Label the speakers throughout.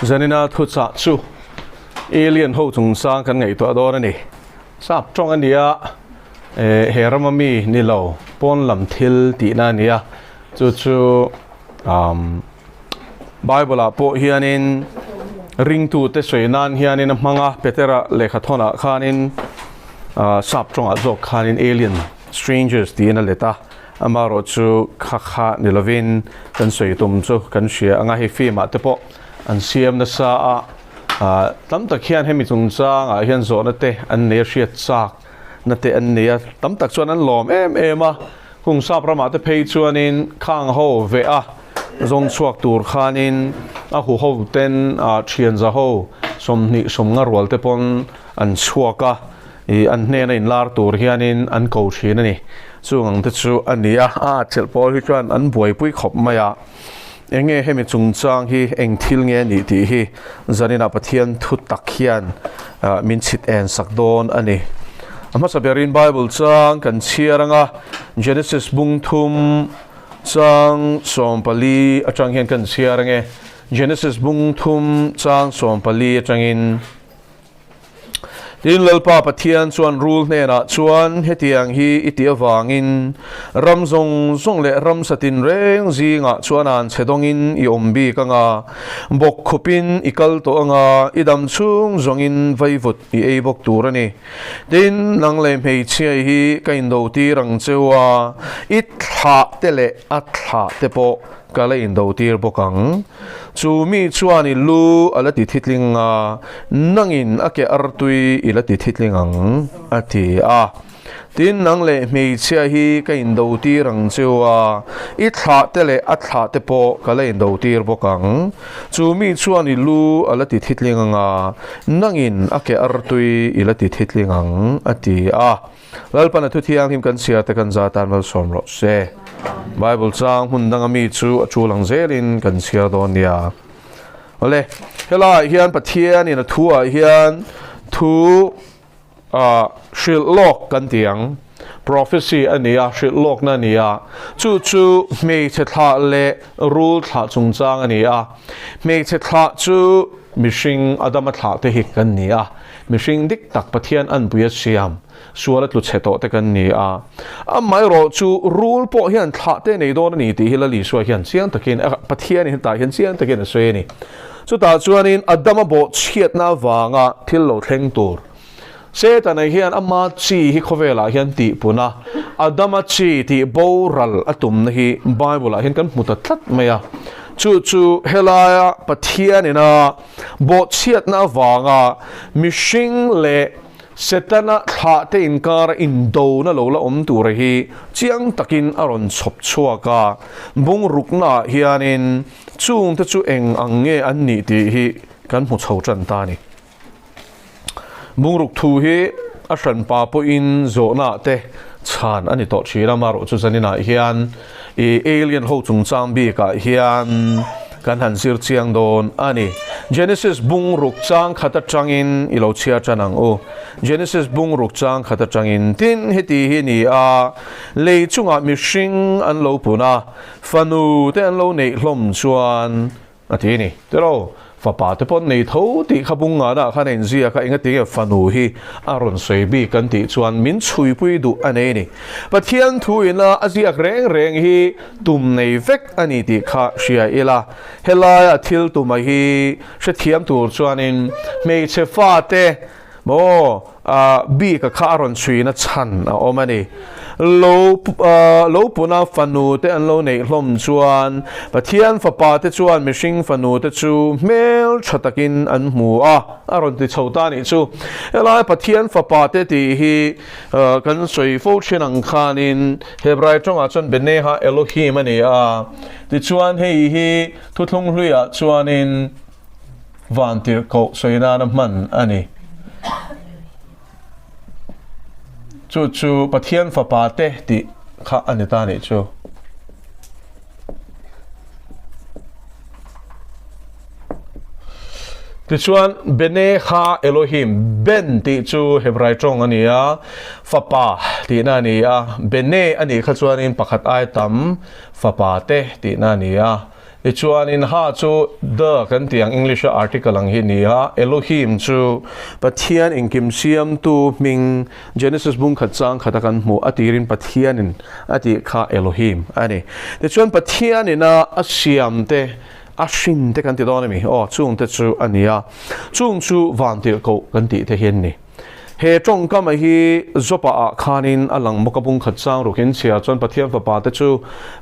Speaker 1: zanina thutak chu alien ho chung sang kan ngei to ador ani sap tong ania heramami nilo pon lam thil ti na nia chu Bible a po hianin ring tu te soinan hianin manga petera lekhathona khanin sap tong a jok khanin alien strangers ti na leta amaro chu kha nilovin kan soitum chu kan sia anga he fi ma te po an siam na sa tam tak hian hemi chung chang a hian zo na te an ne ria chak na te an ne tam tak chuan an lom em a kung sap rama te phei chuanin khang ho ve a zong chuak tur khanin a hu ho ten thian za ho somni somnga rwal te pon an chuaka I an ne na in lar tur hianin an ko thin ani chung te chu ania chel pol hi chuan an buai pui khop maya enge hemi chung chang hi eng thil nge ni ti hi zanina Pathian Thutak hian min chit en sakdon ani ama saberin Bible chang kan chiaranga Genesis bung thum chang sompali atang hian kan chiarange Genesis bung thum chang sompali atangin tin lalpa Pathian chuan rule ne na chuan hetiang hi itiawangin ramzong zong le ram satin reng zinga chuan an chedongin I ombi kanga bok khupin ikal to anga idam chung zongin vaivut I eibok turani tin nang le mei chia hi kain do ti rang chewa I thla tele a thla te po kala in do tir bokang chu mi chuani lu alati thitlinga nangin ake artui ilati thitlingang ati tin nang le mei chia hi ka in do tir rang chewa I thla tele a thla te po kala in do tir bokang chu mi chuani lu alati thitlinga nangin ake artui ilati thitlingang ati lalpana thu thiang him kan sia te kan za tan mal somro se Bible chang hundang ami chu achulang zelin kan sia don ya ole hela hian Pathian in a thua hian thu shil lok kan tiang prophecy ania shil lok na nia chu me che tha le rule tha chung chang ania me che tha chu mishing adama tha te hi kan nia mishing diktak Pathian an buya siam sualat lu cheto te kan ni mai ro chu rule po hian tha te nei don ni ti hilali so hian chiang takin Pathian hi ta hian chiang takin a swe ni chu ta chuanin adama bo chiat na wanga thil lo thleng tur se ta nei hian ama chi hi khowela hian ti puna adama chi ti boral atum na hi Bible a hian kan muta thlat maya chu helaya Pathian ina bo chiat na wanga mishing le setana tha te inkar indo na lo la tur hi chiang takin aron chhop chuaka bung rukna hianin chung te chu eng ange an ni ti hi kan mu chho chan ta ni bung ruk thu hi a hran pa po in zona te chan ani to thira maro chu zanina hian alien ho chung chang bi ka hian kan han sir chiang don ani Genesis bung ruk chang khata changin ilo chia chanang Genesis bung ruk chang khata changin tin heti hi ni le chunga mishing an lo puna fanu te an lo nei hlom chuan ati ni tero fa pa te pon nei tho ti khabunga da khanen zia ka inga ti fanu hi aron soibi kan ti chuan min chui pui du ane ni Pathian thu ina azia reng hi tum nei vek ani ti kha sia ila helaya thil tu mai hi shethiam tur chuanin me che fa te mo bi ka kha aron chui na chan a omani lo puna fanu te an lo nei hlom chuan Pathian fa pa te chuan mishing fanu te chu mel thatakin an mu aron ti chhota ni chu ela Pathian fa pa te ti hi kan soi fo chinang khanin Hebrai chonga chon beneha Elohim ani ti chuan hei hi thuthung hluia chuanin vantir ko soina na man ani chu Pathian fa pa te ti kha anita ni chu ti chuan bene kha Elohim ben ti chu Hebrai chong ania fa pa ti na nia bene ani kha chuan in pakhat ai tam fa pa te ti na nia chuan in ha chu the kan tiang English article ang hi ni ha Elohim chu Pathian in kim siam tu ming Genesis bung khat chang khatakan mu atirin Pathian in ati kha Elohim ani te chuan Pathian in a siam te a shin te kan ti don mi chung te chu ania chung chu van tir ko kan ti te hian ni he trong kam hi zopa a khanin alang mokabung khat chang rukin chia chon Pathian fa pa te chu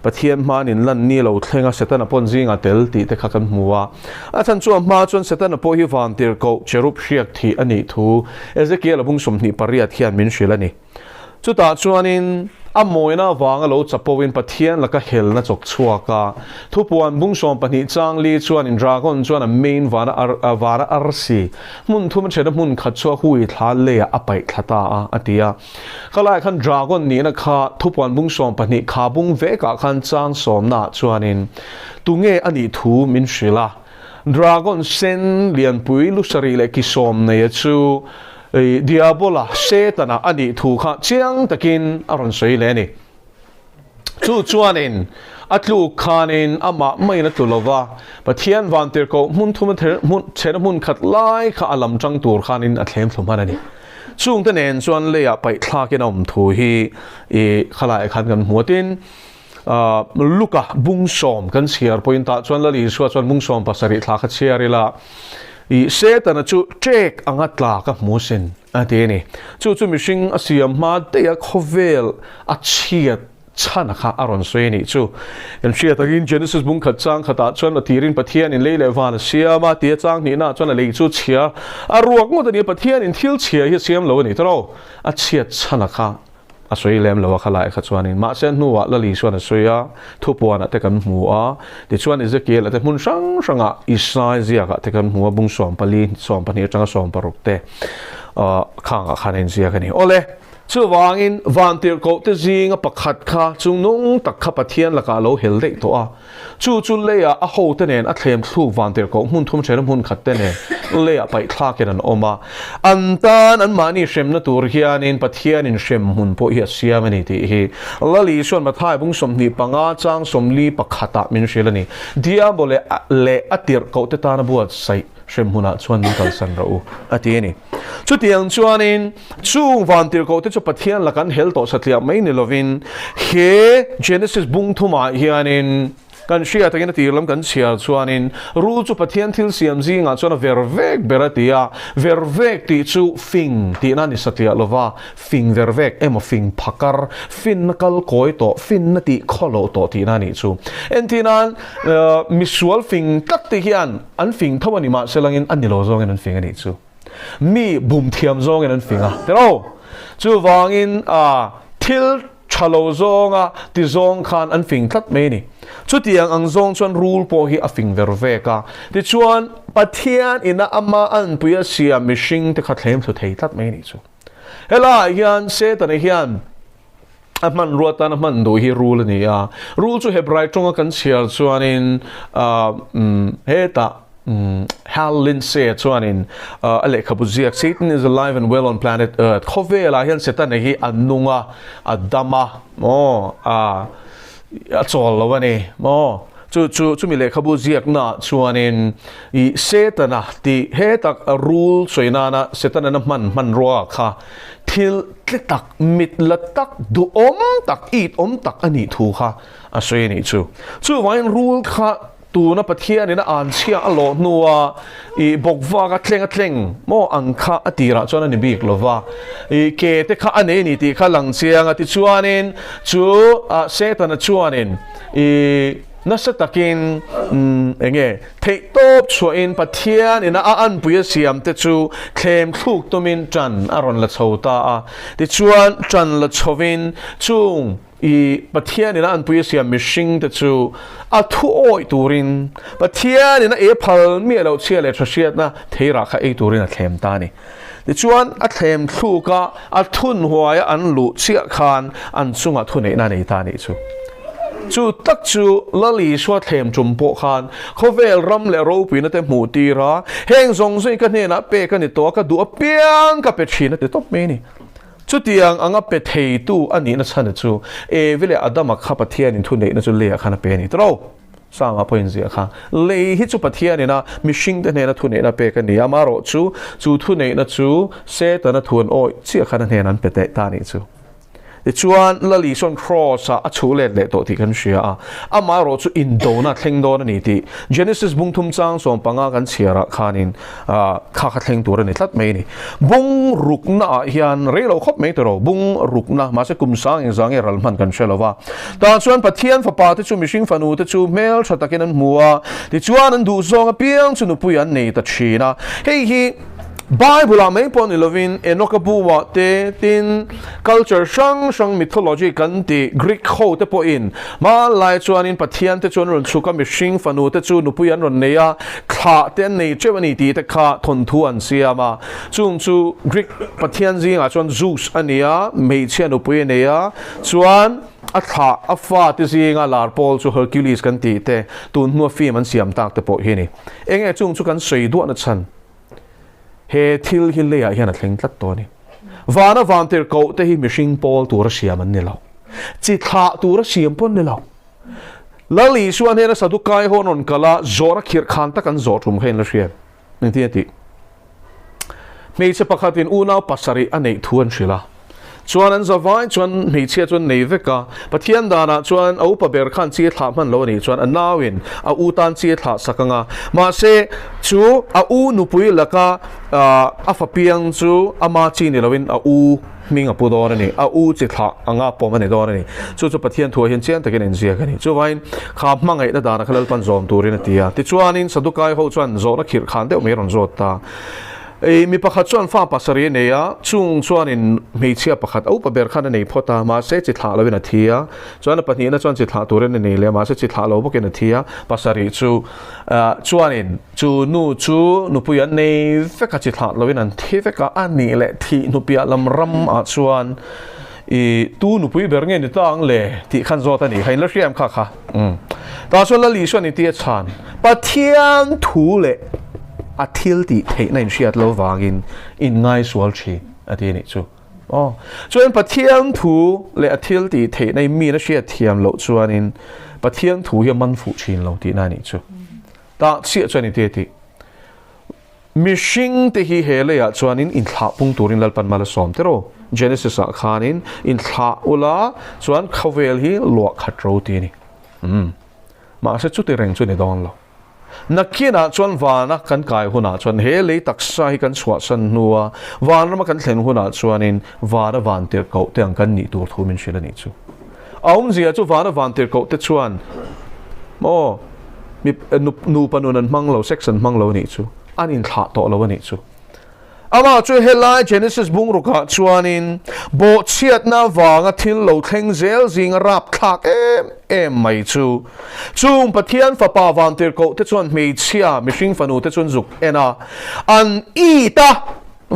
Speaker 1: Pathian man in lan ni lo thlenga setana pon zinga tel ti te khakan muwa a chan chu ma chon setana po hi van tir ko cherup hriak thi ani thu Ezekiel abung somni pariat hian min shilani chu ta chuanin amoina wanga lo chapowin Pathian laka hel na chok chuaka thupuan bungsom pani changli chuan in dragon chuan a main vana arsi mun thum cheda mun khat chua hui thla le a pai thata a atia kala khan dragon ni na kha thupuan bungsom pani khabung ve ka khan chang somna chuanin tunge ani thu min shila dragon sen lian pui lu sari le ki som ne chu diabola setana ani thu kha chiang takin aron sei le ni chu chuanin atlu khanin ama maina tulova Pathian vantir ko mun thum mun chena mun khat lai kha alam chang tur khanin a thlem thumana ni chung te nen chuan le ya pai thla ke nom thu hi khala khan kan muatin luka bungsom kan siar point ta chuan la li suwa chuan bungsom pasari thla kha chiarila setana chu check angatla ka musin ateni chu mishing asiam ma te a khovel a chiat chana kha aron soini chu en chiat agin Genesis bung khat chang khata chuan la tirin Pathian in leile van siama te chang ni na chuan la le chu chia a ruak ngo tani Pathian in thil chia hi siam lo ni tro a chiat chana kha a soi lem lo khala kha chuanin ma sen nuwa la li chuan a soya thupuana te kan hmuwa ti chuan Ezekiel te mun sanga Isaiah ka te kan hmuwa bung som pali som pani changa som paruk te khanga khanen zia kani ole chu wangin vantir ko te zinga pakhat kha chung nung tak kha Pathian laka lo hel dei to a chu leya a ho te nen a thlem thu vantir ko mun thum chen mun khat te ne leya pai thla ken an oma antan an mani shem na tur hianin Pathian in shem mun po hi siamani ti hi lali shon ma thai bung som ni panga chang som li pakhata min shilani diabole le atir ko te ta na buat sai shem huna chuan kal san ro atieni chu tiang chuanin chu vantir ko te chu Pathian lakan hel to satlia mai ni lovin he Genesis bung thuma hianin kan shia takin tirlam kan shia chuanin ru chu Pathian thil siam zinga chuan vervek beratia vervek ti chu fing ti na ni satlia lova fing vervek emo fing phakar fin kal koi to fin na ti kholo to ti na ni chu entinan misual fing tak ti hian an fing thawani ma selangin anilo zong an fing ani chu mi bum thiam zong an finga tero chu wangin thil chalo zonga ti zong khan an fing tlat me ni chu tiang ang zong chuan rule po hi a fing verveka ti chuan Pathian ina ama an puya sia mishing te khathlem thu thei tlat me ni chu hela hian se ta ne hian man ruatan man do hi rule ni a rule chu hebrai tonga kan chiar chuanin heta Hal said chuanin alekhabuziak Satan is alive and well on planet Earth khovela hian setan hi anunga adama mo a chol lawani mo chu mi lekhabuziak na chuanin I setana ti hetak a rule soinana setana na man ro kha thil tlitak mitlatak du tak it tak ani thu kha a soini chu wain rule kha tu na Pathian ina an chia alo nuwa I bokwa ka tleng mo angkha atira chona ni bik lova I ke te kha ane ni ti kha lang chiang ati chuanin chu setana chuanin I nasatakin enge thei top chuain Pathian ina an puya siam te chu thlem thluk tomin chan aron la chhota a ti chuan chan la chhovin chung I Pathian ina an puya siam mishing te chu a thu oi turin Pathian ina e phal mi lo chia le thasiat na theira kha e turin a thlem ta ni ti chuan a thlem thluka a thun huaya an lu chia khan an chunga thunei na nei ta ni chu tak chu lali swat hem chumpo khan khovel ram le ro pi na te mu ti ra heng zong zoi ka ne na pe ka ni to ka du piang ka pe thina te top me ni chu tiang anga pe thei tu ani na chhan chu e vile adama kha Pathian in thu nei na chu le khana pe ni tro sama point zia kha le hi chu pathia ni na mishing te ne na thu ne na pe ka ni amaro chu thu ne na chu se ta na thuan oi chi kha na ne nan pe te ta ni chu the chuan la li son cross a chu le to ti kan sia amaro chu in do na thleng do na ni ti Genesis bung thum chang som panga kan chiara khanin kha thleng tur ni tlat mai ni bung rukna hian re lo khop mai to ro bung rukna ma se kum sang eng zang e ral man kan shelowa ta chuan pathian fa pa te chu mishing fanu te chu mel thatakin an muwa ti chuan an du zong a piang chu nu puyan nei ta thina hei hi Bible a mai pon ilovin enokabuwa te tin culture shang mythology kan ti Greek ho te po in ma lai chuan in pathian te chuan ron chuka mishing fanu te chu nupuyan ron neya kha ten nei chewani ti te kha thon thu an siama chung chu Greek pathian zinga chuan Zeus ania mei chian nupuyan neya chuan a kha a fa te zinga lar Paul chu Hercules kan ti te tun nu fi man siam tak te po hi ni enge chung chu kan sei du na chan he thil hi le a hian a thleng tlat to ni vana vantir ko te hi mishing Paul tur siam an ni lo chi tha tur siam pon ni lo lali suan he na sadukai honon kala zora khir khan ta kan zo thum khen la siam ni ti mei che pakhatin una pasari anei thuan shila chuan an zawai chuan mei che chuan nei veka pathian dana chuan au pa ber khan chi thla man lo ni chuan an nawin a utan chi thla sakanga ma se chu a u nupui laka a fa piang chu ama chi ni lovin a u minga pu dor ni a u chi thla anga pom ani dor ni chu pathian thu hian chen takin en zia kani chu wain kha mangai da dana khalal pan zom turin atia ti chuanin sadukai ho chuan zo na khir khan de me ron zot ta mi pakhat chuan fa pasari neya chung chuan in meichia pakhat au pa ber khan nei phota ma se chi thla lovin a thia chuan pani na chuan chi thla turin nei le ma se chi thla lo boken a thia pasari chu chuan in chu nu puyan nei feka chi thla lovin an thi feka ani le thi nu pia lam ram a chuan tu nu pui ber nge ni tang le ti khan zota ni hain la riam kha ta chuan la li chuan ni ti chan pathian thu le a thil ti thei na in shiat lo wangin in ngai swal chi ati ni chu chuan pathian thu le a thil ti thei na mi na shiat thiam lo chuan in pathian thu hi man fu chin lo ti na ni chu ta chi chuan ni ti mishing te hi hele ya chuan in thla pung turin lalpan mala som te ro Genesis a khanin in thla ula chuan khavel hi lo khatro ti ni ma se chu te reng chu ni don lo nakina chuan vana kan kai huna chuan he le taksa hi kan chwa san nuwa van ma kan thlen huna chuan in vana van tir ko te ang kan ni tur thumin shila ni chu aum zia chu vana van tir ko te chuan mi nu panunan manglo section manglo ni chu anin thla to lo ni chu ama chu helai Genesis bung ruka chuan in bo chiat na wanga thil lo thleng zel zing rap thak em mai chu chung pathian fa pa van tir ko te chuan mei chia mishing fanu te chuan zuk ena an I ta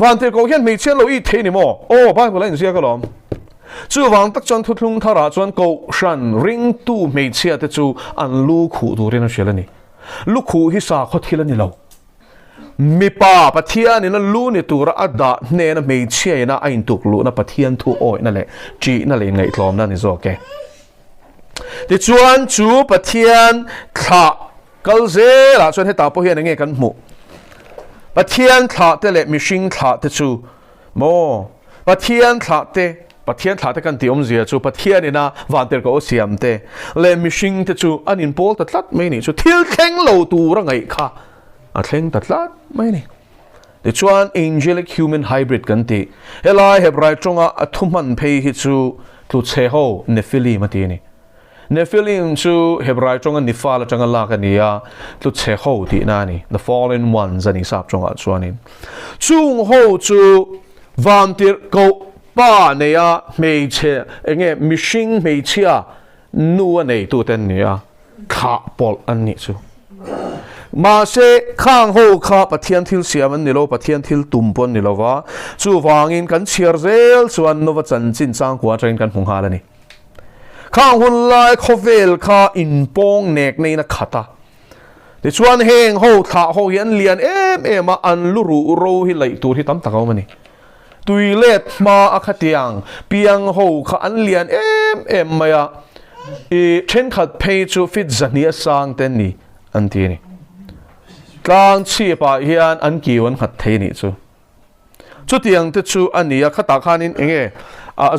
Speaker 1: van tir ko hian mei chia lo I the ni mo Bible line zia ka lom chu wang tak chuan thutlung thara chuan ko shan ring tu mei chia te chu an lu khu du ren shela ni lu khu hi sa kho thil ani lo mi pa pathian in a lu ni tur ada ne na mei chia na ain tuk lu na pathian thu oi na le chi na le ngai tlom na ni zo ke ti chuan chu pathian thla kalze la chuan heta po hian nge kan mu pathian thla te le mishing thla te chu pathian thla te kan ti zia chu pathian ina vanter ko siam te le mishing te chu anin pol ta tlat mai ni chu thil thleng lo tu ra ngai kha a thleng ta tlat mai ni the chuan angelic human hybrid kan ti helai hebrai chunga athuman phei hi chu tu che ho nephilim ati ni nephilim chu hebrai chunga nifal changa la ka nia tu che ho ti na ni the fallen ones ani sap chunga chuanin chung ho chu vantir ko pa neya mei che enge mishing mei chia nu nei tu ten nia kha pol an ni chu ma se khang ho kha pathian thil siam an nilo pathian thil tumpon nilowa chu wangin kan chiar zel chuan nova chan chin chang kwa train kan hung halani khang hun lai khovel kha in pong nek nei na khata ti chuan heng ho tha ho hian lian em an lu ru ro hi lai tur hi tam takaw mani tui let ma akhatiang piang ho kha an lian em maya เช่นขัดเพย์จูฟิตจันนี่สร้างเต็นนี่อันที่นี่กลางชีพเฮียนอันกี่วันขัดเทนี่จุดยังที่จูอันนี้ขัดตาขานินเอง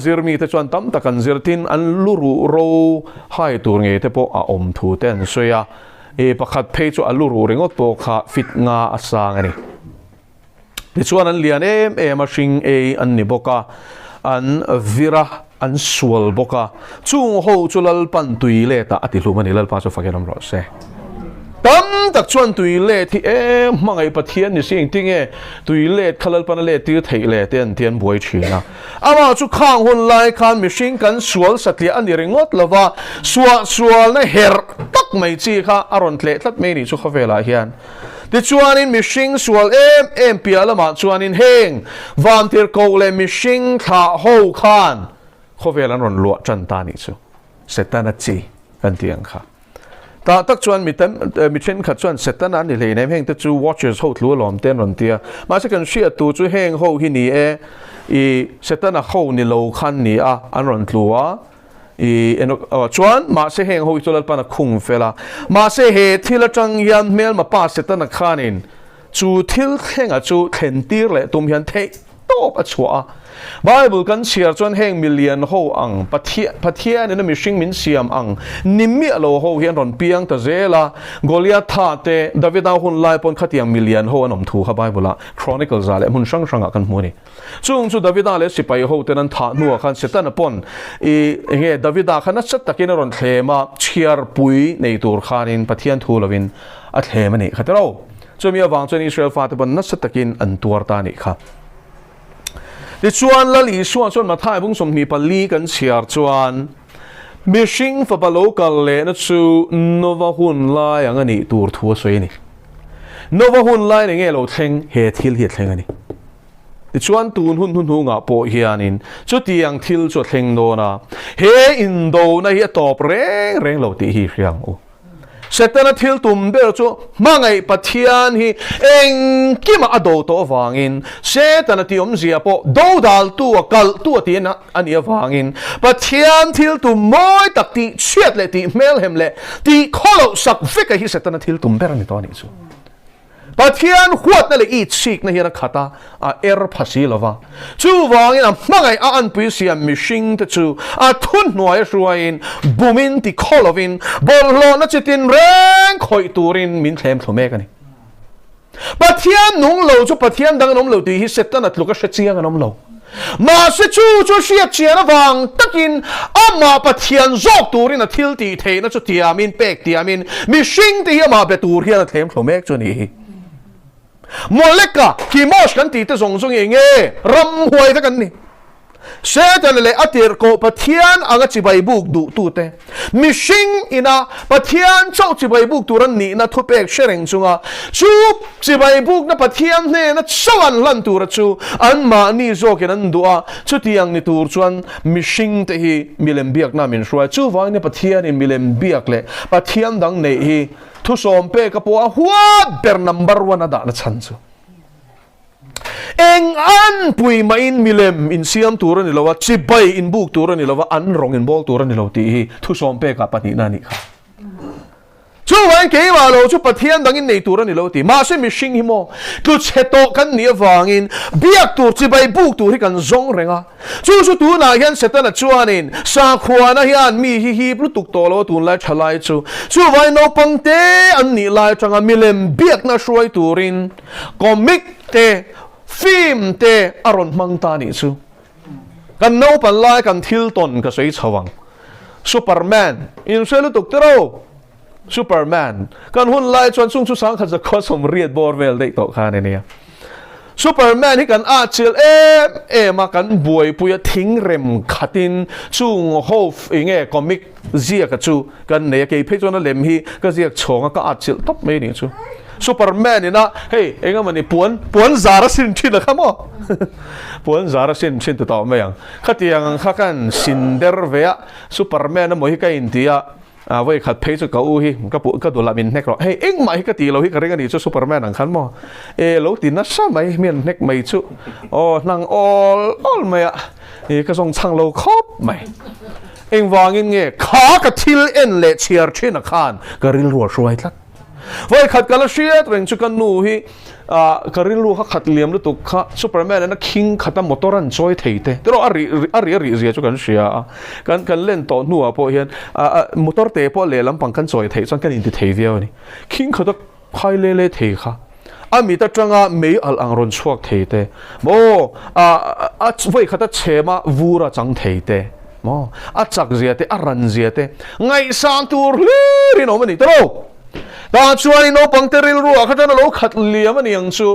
Speaker 1: ซิร์มีที่ชวนตั้มตะกันซิร์ตินอันลูรูโรให้ตัวเงี้ยที่พออมทูเต็นสวยประคัดเพย์จูอันลูรูเริงก็ตัวขาฟิตงาสร้างอันนี้ที่ชวนอันเลียนมาชิงอันนี้บอกอันวิระอันสวลบอกจุงโฮจุลปันตุยเลตาอติลุมันนี่ลปันสุฟักยามรอเซตั้มตักชวนตุยเลที่มังไอปะเทียนนี่สิ่งที่ตุยเลขลปันเลที่เทเลเตียนเทียนบวยชีนะอามาจุข้างหุ่นไล่ขันมิชิงกันสวลสัตย์อันนี้เริงดละว่าสวลนะเฮร์ตักไม่จีค่ะอารมณ์เลตัดไม่นี่จุข้าเวลาเฮียนที่ชวนมิชิงสวลเปียละมาชวนเฮงวันที่โกเลมิชิงข้าหูขันข้าเวลาหนลวดจันตานี่จูเสตันจีกันเตียงค่ะแต่ตักชวนมิเช่นขัดชวนเสตันนี่เลยในเฮงที่จู watchers เขารู้หลอมเต้นรอนเตียมาสักกันเชียตัวจูเฮงเขาที่นี่เสตันเขานี่โลคันนี่อันรอนตัวชวนมาเสเฮงเขาจุลปันคุ้งเฟล่ามาเสเหตุที่ละจังยันเมลมาป้าเสตันขานินจูทิลเฮงจูเห็นตีร์เลยตุ่มยันเทโตปชัวไบเบิลกันเชียร์จนแห่งมิลเลียนโฮอังปะเทียนี่นะมิชิงมินเซียมอังนิมิโลโฮเฮียนรอนเปียงตะเจล่าโกลิอาธาเตดาวิดาหุ่นไล่ปนขัดยังมิลเลียนโฮอันอมทูข้าไบเบิลละครอนิเคิลซาเลมุนช่างกันมูนี่จุดาวิดาเลสิไปโฮเตนันธานัวขันเสตันปนเงี้ยดาวิดาขันนัดสัตตะกินรอนเทมาเชียร์ปุยในตัวขานินปะเทียนทูลวินอัตเทมันนี่ขัดเราจะมีวางจนอิสราเอลฟาตปนนัดสัตตะกินอันตัวตานี่ครับดิชวนละลีชวนมาท้ายบุ้งสมมีปลีกันเชียร์ชวนมิชิงฟะปะโลกัลเลนัดชูโนวาหุนไลอย่างนี้ตัวทัวสวยนี่โนวาหุนไลเนี่ยเงี้ยเราเทงเฮทิลเฮเทงอันนี้ดิชวนตูนหุ่นงาโปเฮียนินจุดที่ยังทิลจุดเทงโดนะเฮอินโดนะเฮตอบเร่งเราตีฮีเรียงโอเสร็จแล้วทิลตุ่มเบลจูมังไอปัทยานฮีเองกิมาอโดโตวางอินเสร็จแล้วที่อมเสียปอดูดัลตัวกัลตัวที่นะอันนี้วางอินปัทยานทิลตุ่มมอยตักที่เชียดเลยที่เมลเฮมเลยที่ขอเราสักฟิกไอฮีเสร็จแล้วทิลตุ่มเบลนี่ตัวนี้จูปัทยานขวดนั่นเลยอีชิกนะเฮียนักขัดภาษีละวะจูวางอินมังไออันปุยเสียมิชิงตจูทุนหน่วยช่วยอินบุมินที่ขอเราอินบอลโลนัดจินเร่งคอยตูรินมินเทมตัวเมกันนี่ปัทยานนุ่งเหลาจูปัทยานดังนุ่งเหลาที่ฮิเซตันนัดลูกเชียงนุ่งเหลามาเสจูเชียเชียนะวังตักินมาปัทยานจอกตูรินนัดทิลตีเทนัดจุดที่อามินเป็กที่อามินมิชิงที่มาเปตูรินนัดเทมตัวเมกจนี่มอลเล็กอะที่มอสกันตีแต่ส่งอย่างเงี้ยรำหวยทั้งกันนี่เสร็จแล้วเลยอัติร์โกปะเทียนอาจจะไปบุกดูตัวเต้มิชิงอินะปะเทียนเจ้าจะไปบุกตัวนี้นะทุบเอกเชริงจุงะจูบจะไปบุกนะปะเทียนเนี่ยนะสวรรค์ลันตัวจูอันมานี่โจกันนั่นดูอ่ะชุดที่ยังนี่ตัวชวนมิชิงเตฮีมิเลมเบียกน่ามินช่วยจูวางเนี่ยปะเทียนมิเลมเบียกเลยปะเทียนดังเนี่ยฮีทุสอมเปกับว่าหัวเบอร์นัมเบอร์วันน่ะนะฉันจูเองอันปุยมาอินมิเลมอินเซียมตัวนี่เราว่าจิบไปอินบุกตัวนี่เราว่าอันรองอินบอลตัวนี่เราตีทุสอมเปกับปนินานี่ครับช่วยเกี่ยวกับเราช่วยปะเทียนดังอินในตัวนี่เราตีมาเสมิชิงฮิโมทุเชโตกันเนี่ยวางอินเบียกตัวจิบไปบุกตัวที่กันซงเรงอ่ะช่วยตัวน่าเห็นเสร็จแล้วชวนอินสาขวานะเห็นมีฮีปลุตุกตัวเราตัวไล่ฉลายช่วยนอปังเตอันนี้ไล่จังมิเลมเบียกน่าช่วยตัวรินคอมิกเตฟิล์มเตอารมณ์มังตานี่ซูกันโนปันไลกันทิลตันก็ใช้ชวังซูเปอร์แมนอินเซลุตุกเตโรซูเปอร์แมนกันหุ่นไล่จนสุ่งสุสังขัดจะข้อสมเรียดบอร์เวลได้ต่อคาเนี่ยซูเปอร์แมนที่กันอาชิลมากันบวยปุยทิ้งเร็มขัดินจุงโฮฟเงี้ยคอมิกเจียกับจูกันเนี่ยเกี่ยเพจวันนั้นเล็มฮีก็เจียชงก็อาชิลท็อปไม่นี่จูซูเปอร์แมนนี่นะเฮ้ยเอ็งมันนี่ปวนซาร์สินชินนะครับมั้งปวนซาร์สินตัวต่อไม่ยังขัดยังขัดกันซินเดอร์เวียซูเปอร์แมนนั่นมันฮิกันอินเดียไว้ขัดเพจก็อู้ฮิก็ดูละมินเน็กหรอเฮ้ยเอ็งมาฮิกันตีเราฮิกันเรื่องนี้ซูเปอร์แมนนั่งขันมั้งเราตีนัชชาไม่เมียนเน็กไม่ชูนั่งออลไม่อะก็ส่งช่างเราครบไม่ eng wangin nge kha ka thil en le chiar thina khan karil ro shwai tlat vai khat kala shiat reng chu kan nu hi karil ru kha khat liam lu tu kha superman na king khata motoran choi theite tero ari zia chu kan sia kan len to nu a po hian motor te po le lam pang kan choi thei chang kan in ti thei viau ni king khata khai le thei kha ami ta tanga mei al angron chuak theite mo voi khata chema vura chang theite mo chak ziate ran ziate ngai sang tur ri no mani tro ta chuan no pangteril ru khata lo khat liam ani ang chu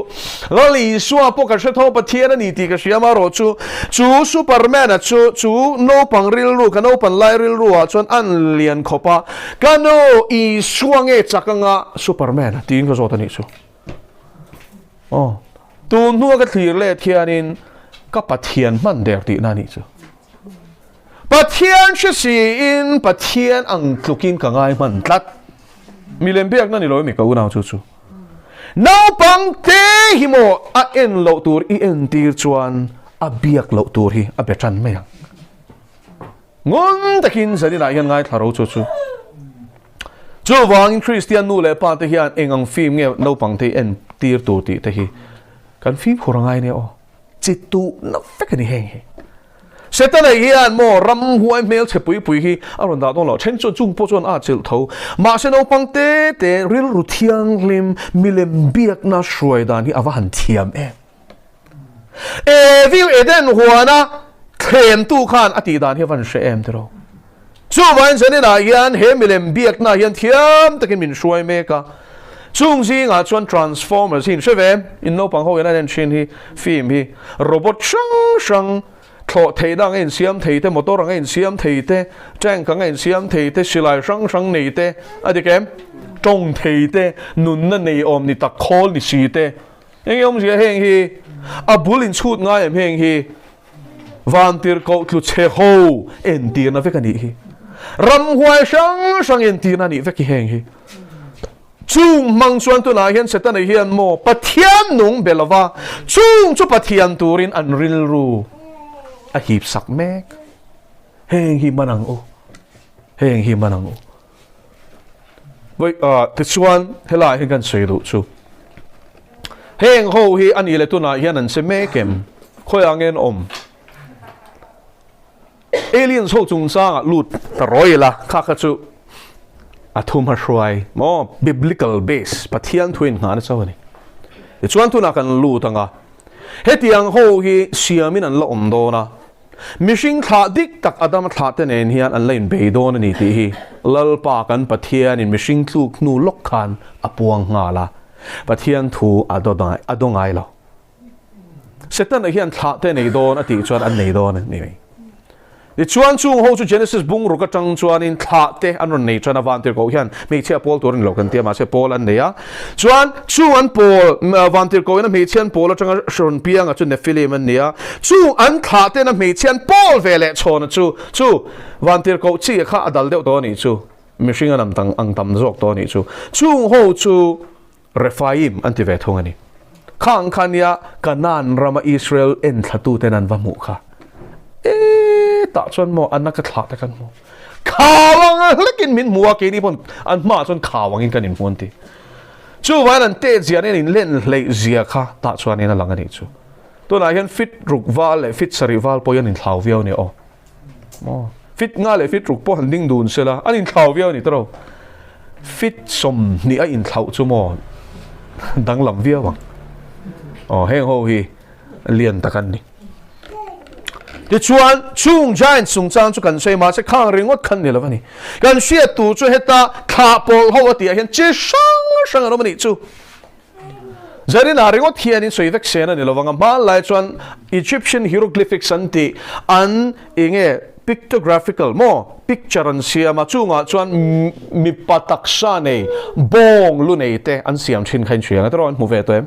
Speaker 1: lali suwa po ka tho pathian ani ti ka siama ro chu superman chu no pangril ru ka no pan lai ril ru chuan an lian khopa ka no I suange chakanga superman tin ka zotani chu tu nu ka thlir le thianin ka pathian man der ti na ni chu pathian shi in pathian ang tlukin ka ngai man tlat milem biak na ni loi mi ka una chu no pang te hi mo a en lo tur I en tir chuan a biak lo tur hi a betran me yang ngon takin zani na hian ngai tharo chu chu wang Christian nu le pa te hian engang film nge no pang te en tir tu ti te hi kan film khorangai ne o chitu na fekani heng he setan ai hian mo ram huai mel chepui pui hi aron da dong lo chen chu chung po chuan a chil tho ma se no pang te ril ru thiang lim milem biak na shruai dan hi awa han thiam view eden huana them tu khan ati dan hi van she em te ro chu wan zani na hian he milem biak na hian thiam takin min shruai me ka chung si nga chuan transformers hin sheve in no pang ho ena den chin hi film hi robot shang thọ thầy đang in xiêm thầy thế motor đang in xiêm thầy thế trang càng in xiêm thầy thế xì lại sang này thế đi kém trong thầy thế nụn này ôm ni tắc call ni xì thế anh em gì hẹn hi bulin shoot ngay em hẹn hi van tir cậu tụt xe hô en tir na với cái này hi ram hoài sang en tir na ni với cái hẹn hi chung mang chuan tu na hian setan ai hian mo pathian nung belava chung chu pathian turin anril ru a hip sak mek heng hi manang o voi ti chuan helai hin kan sei lu chu heng ho hi ani le tuna hian an se mekem khoi angen om aliens ho chung sang lut ta roila kha kha chu athum ha shruai mo biblical base pathian thuin ngana chawani ti chuan tuna kan lu tanga hetiang ho hi siamin an la om do na mishing tha diktak adam tha te nen hian an lein beidon ani ti hi lalpa kan pathian in mishing tlu knu lok khan apuang nga la pathian thu adongai lo setan hian tha te nei don ati chuan an nei don ni ti chuan chung ho chu Genesis bung ru ka tang chuan in tha te an ron nei chuan avan tir ko hian me chia pol turin lo kan tia ma se pol an neya chuan chu an pol avan tir ko in me chian pol atanga shon piang a chu ne film an neya chu an tha te na me chian pol vele chon chu van tir ko chi kha adal deuh to ni chu mishing anam tang ang tam jok to ni chu chung ho chu refaim anti ve thong ani khang khania kanan rama Israel en thatu tenan va mu kha ta chuan mo an ka thla ta kan mo khawang lekin min muwa ke ni pon an ma chuan khawang in kan in pon ti chu wan an te zian in len hlei zia kha ta chuan in alang ani chu to na hian fit ruk wal le fit sari wal po yan in thlau viau ni o fit nga le fit ruk po han ding dun sela an in thlau viau ni tro fit som ni a in thlau chu mo dang lam viau wang heng ho hi lian takan ni ti chuan chung giant sung chang chu kan sei ma se khang ringot khan ni lawani kan sia tu chu heta kha pol ho ati hian chi sang ro mani chu zari na ringot hian in soivek sena ni lawanga ma lai chuan Egyptian hieroglyphics anti an inge pictographical mo picture an siama chunga chuan mi pataksa nei bong lu nei te an siam thin khain chiang atron mu ve to em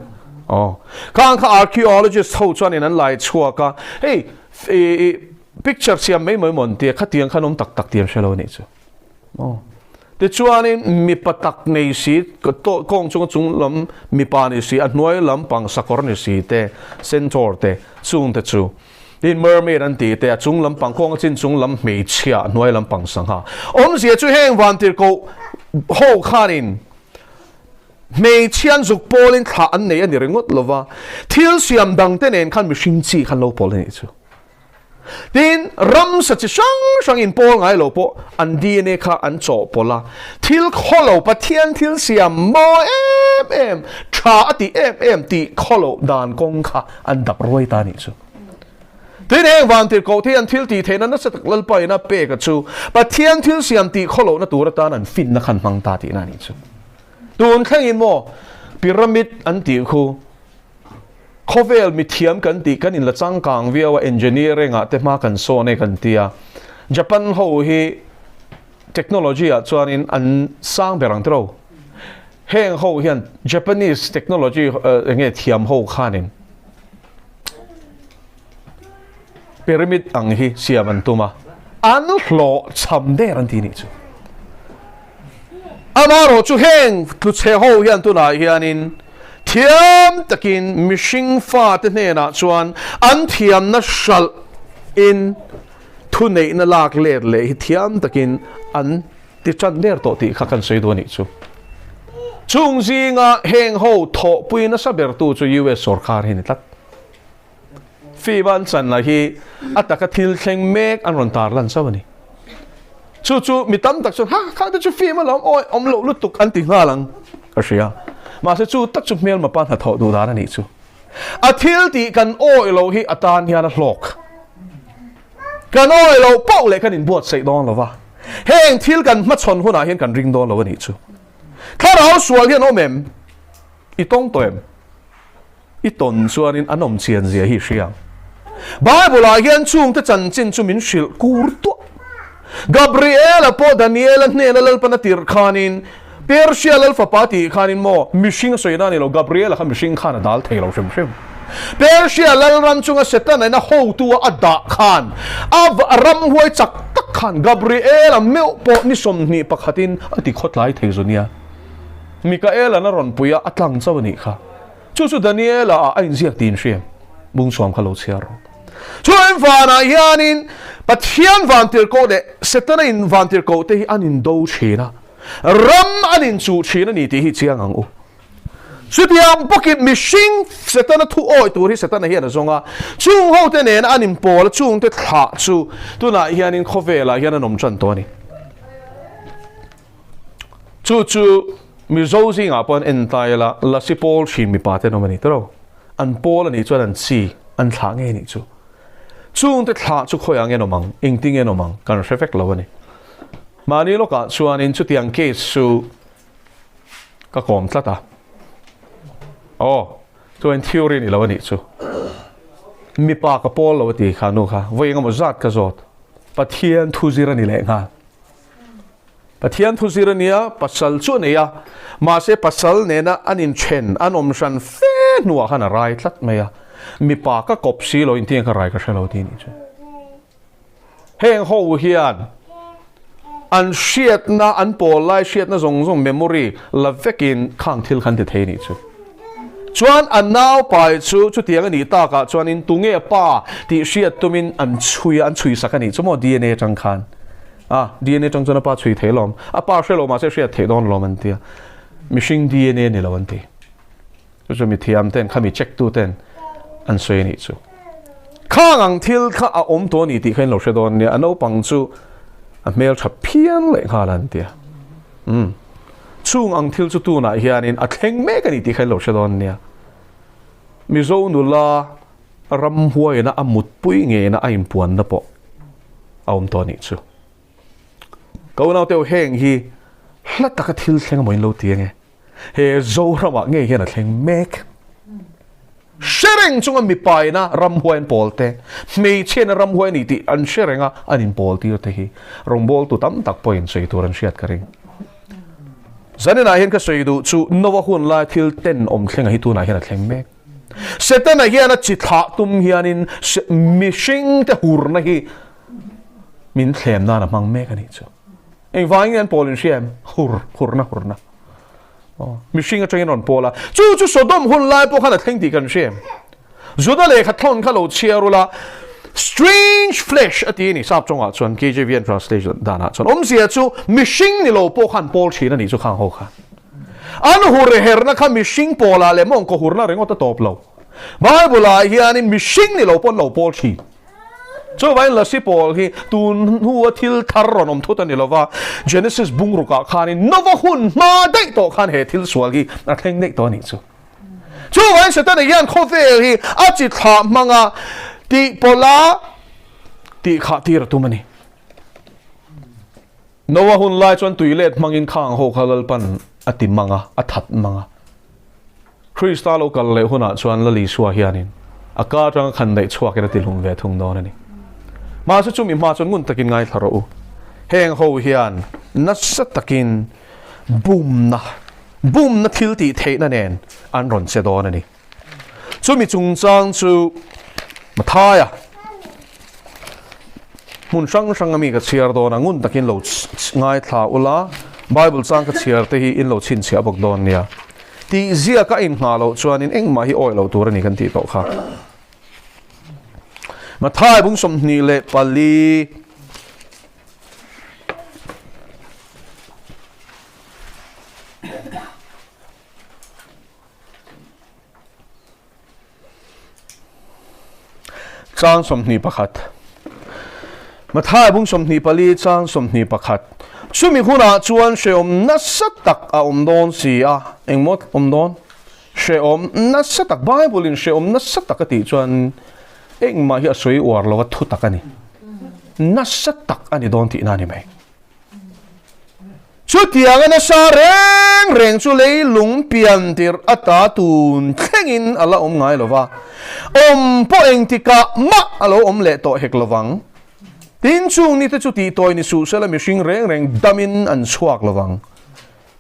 Speaker 1: kang kha archaeologist ho chuan in an lai chua ka hey picture siam mai mon te khatiang khanom tak tiam shelo ni chu te chuan in mi patak nei si to kong chung lam mi pa ni si a hnuai lam pang sakor ni si te centaur te chung te chu tin mermaid an ti te chung lampang khong chin chung lam mei chia nuai lampang sang ha sia chu heng van tir ko ho khanin mei chian zuk polin kha an nei ani rengot lova thil siam dang ten en khan mi hring chi khan lo pol ni chu tin ram sa chi sang in pol ngai lo po an DNA kha an cho pola thil kholo pathian thil siam mo em tha ati em ti kholo dan kong kha an dap roi ta ni chu tin heng van tir ko thian thil ti theina na satak lal pai na pe ka chu pathian thil siam ti kholo na tur ta nan fin na khan mang ta ti na ni chu tun khang in mo pyramid an ti khu khovel mi thiam kan ti kan in la chang kang viawa engineering a te ma kan so ne kan tia Japan ho hi technology a chuan in an sang berang tro heng ho hian Japanese technology nge thiam ho khanin pyramid ang hi siaman tuma an hlo cham de ran ti ni chu amaro chu heng tu che ho hian tu na hianin thiam takin mishing fa te ne na chuan an thiam na shal in thu nei na lak le hi thiam takin an ti chan der to ti kha kan sei do ni chu chung zinga heng ho tho pui na saber tu chu US sarkar hin tat fi ban chan la hi ataka thil thleng mek an ron tar lan sawani chu mi tam tak chu ha kha ta chu fi ma lom oi om lo lu tuk an ti nga lang ka sia ma se chu tak chu mel ma pan ha tho du da ni chu a thil ti kan oi lo hi atan hian a hlok kan oi lo pau le kan in buat sei don lo wa heng thil kan ma chon huna hian kan ring don lo ni chu kharau sual hian omem I tong toem I ton chuan in anom chian zia hi hriang Bible a hian chung te chan chin chu min shil kur to Gabriel po Daniel ne na lal panatir khanin Persia lal fapati khanin mo mishing soina ni lo Gabriel kha mishing khana dal thelo shem Persia lal ram chunga setan na ho tu ada khan av ram huai chak tak khan Gabriel meu po ni som ni pakhatin ati khotlai theizonia Mikael na ron puya atlang chawani kha chu Daniel a ain ziak tin shem bung som khalo chiar chuan vana hianin pathian vantir ko de setana in vantir ko te hi anin do china ram anin chu china ni ti hi chiang ang u sutiam pocket mishing setana thu oi tur hi setana hian zonga chung ho te nen anin pol chung te tha chu tuna hianin khovela hian anom chan to ni chu Mizo zinga pon entaila la sipol shin mi pate no mani tro an pol ani chuan an chi an thla nge ni chu chung te thla chu khoyang eno mang ingting eno mang kan reflect lo ani mani loka chuan in chu tiang case su ka kom tlata to en theory ni lo ani chu mi pa ka pol lo ti khanu kha voinga mo zat ka zot pathian thuzira ni le nga pathian thuzira nia pasal chu nia ma se pasal ne na anin chen anom shan fe nuwa khana rai tlat meya mi pa ka kop si lo in tiang ka rai ka shalo ti ni chu heng ho hian an shiat na an pol lai shiat na zong memory la vekin khang thil khan te thei ni chu chuan an naw pai chu tiang ani ta ka chuan in tunge pa ti shiat tumin an chui sakani chu mo DNA chang khan DNA chang chana pa chui thelom a pa shelo ma se shiat the don lo man tia mishing DNA ni lawan ti chu mi thiam ten khami check tu ten an soi ni chu khang ang thil kha a om to ni ti khain lo shedon ni ano pang chu a mel tha phian le khalan tia chung ang thil chu tu na hianin a thleng me ka ni ti khain lo shedon nia Mizo nula ram huai na amut pui nge na aim puan na po aum to ni chu ko na teu heng hi hlat ka thil thleng moin lo ti nge he zo rama nge hian a thleng mek sharing chunga mi pai na ram huain polte mei chen ram huai ni ti an sharinga anin pol ti te hi rong bol tu tam tak point sei tur an shiat karing zanena hian ka sei du chu nowa hun la thil ten om thlenga hi tu na hian a thleng mek setana hian a chi tha tum hianin mishing te hur na hi min thlem na na mang mek ani chu eng wang an polin siam hurna mishing a train on pola chu sodom hun lai po khana thleng ti kan siam zuda le khathon khalo chiarula strange flesh ati ni sap chonga chuan KJV translation dana chuan sia chu mishing ni lo po khan pol thina ni chu khang ho khan an hur her na kha mishing pola le mong ko hurna rengo ta top lo Bible a hian in mishing ni lo pol thi cho vai la si pol hi tun hu thil thar ronom thutan ni lova Genesis bungruka khan nova hun ma dai to khan he thil swal hi a thleng nei to ni chu cho vai se ta hian kho vel hi a chi tha manga ti pola ti kha tir tu mani nova hun lai chon tuilet mangin khang ho khalal pan ati manga athat manga Krista local le huna chuan la li suwa hianin aka tang khan dai chhuak era tilhum ve thung don ani ma chu chumi ma chon ngun takin ngai tharo u heng ho hian na sa takin boom na thil ti theina nen an ron se don ani chumi chung chang chu mathaya mun sang ami ka chiar don angun takin lo ngai thla ula Bible chang ka chiar te hi in lo chin chia bok don nia ti zia ka in nga lo chuan in engma hi oil lo tur ani kan ti to kha mathai bung som ni le pali chang som ni pakhat mathai bung som ni pali chang som ni pakhat Sumi huna chuan sheom nasatak a don si a engmot don sheom nasatak Bible in sheom nasatak ati chuan engma hi asoi war lo thutak ani nasatak ani don ti na ni mai chu tiang na sa reng chu lei lung pian tir ata tun thengin ala ngai lova po eng tika ma alo le to hek lovang tin chung ni te chu ti toy ni su sela mishing reng damin an chuak lawang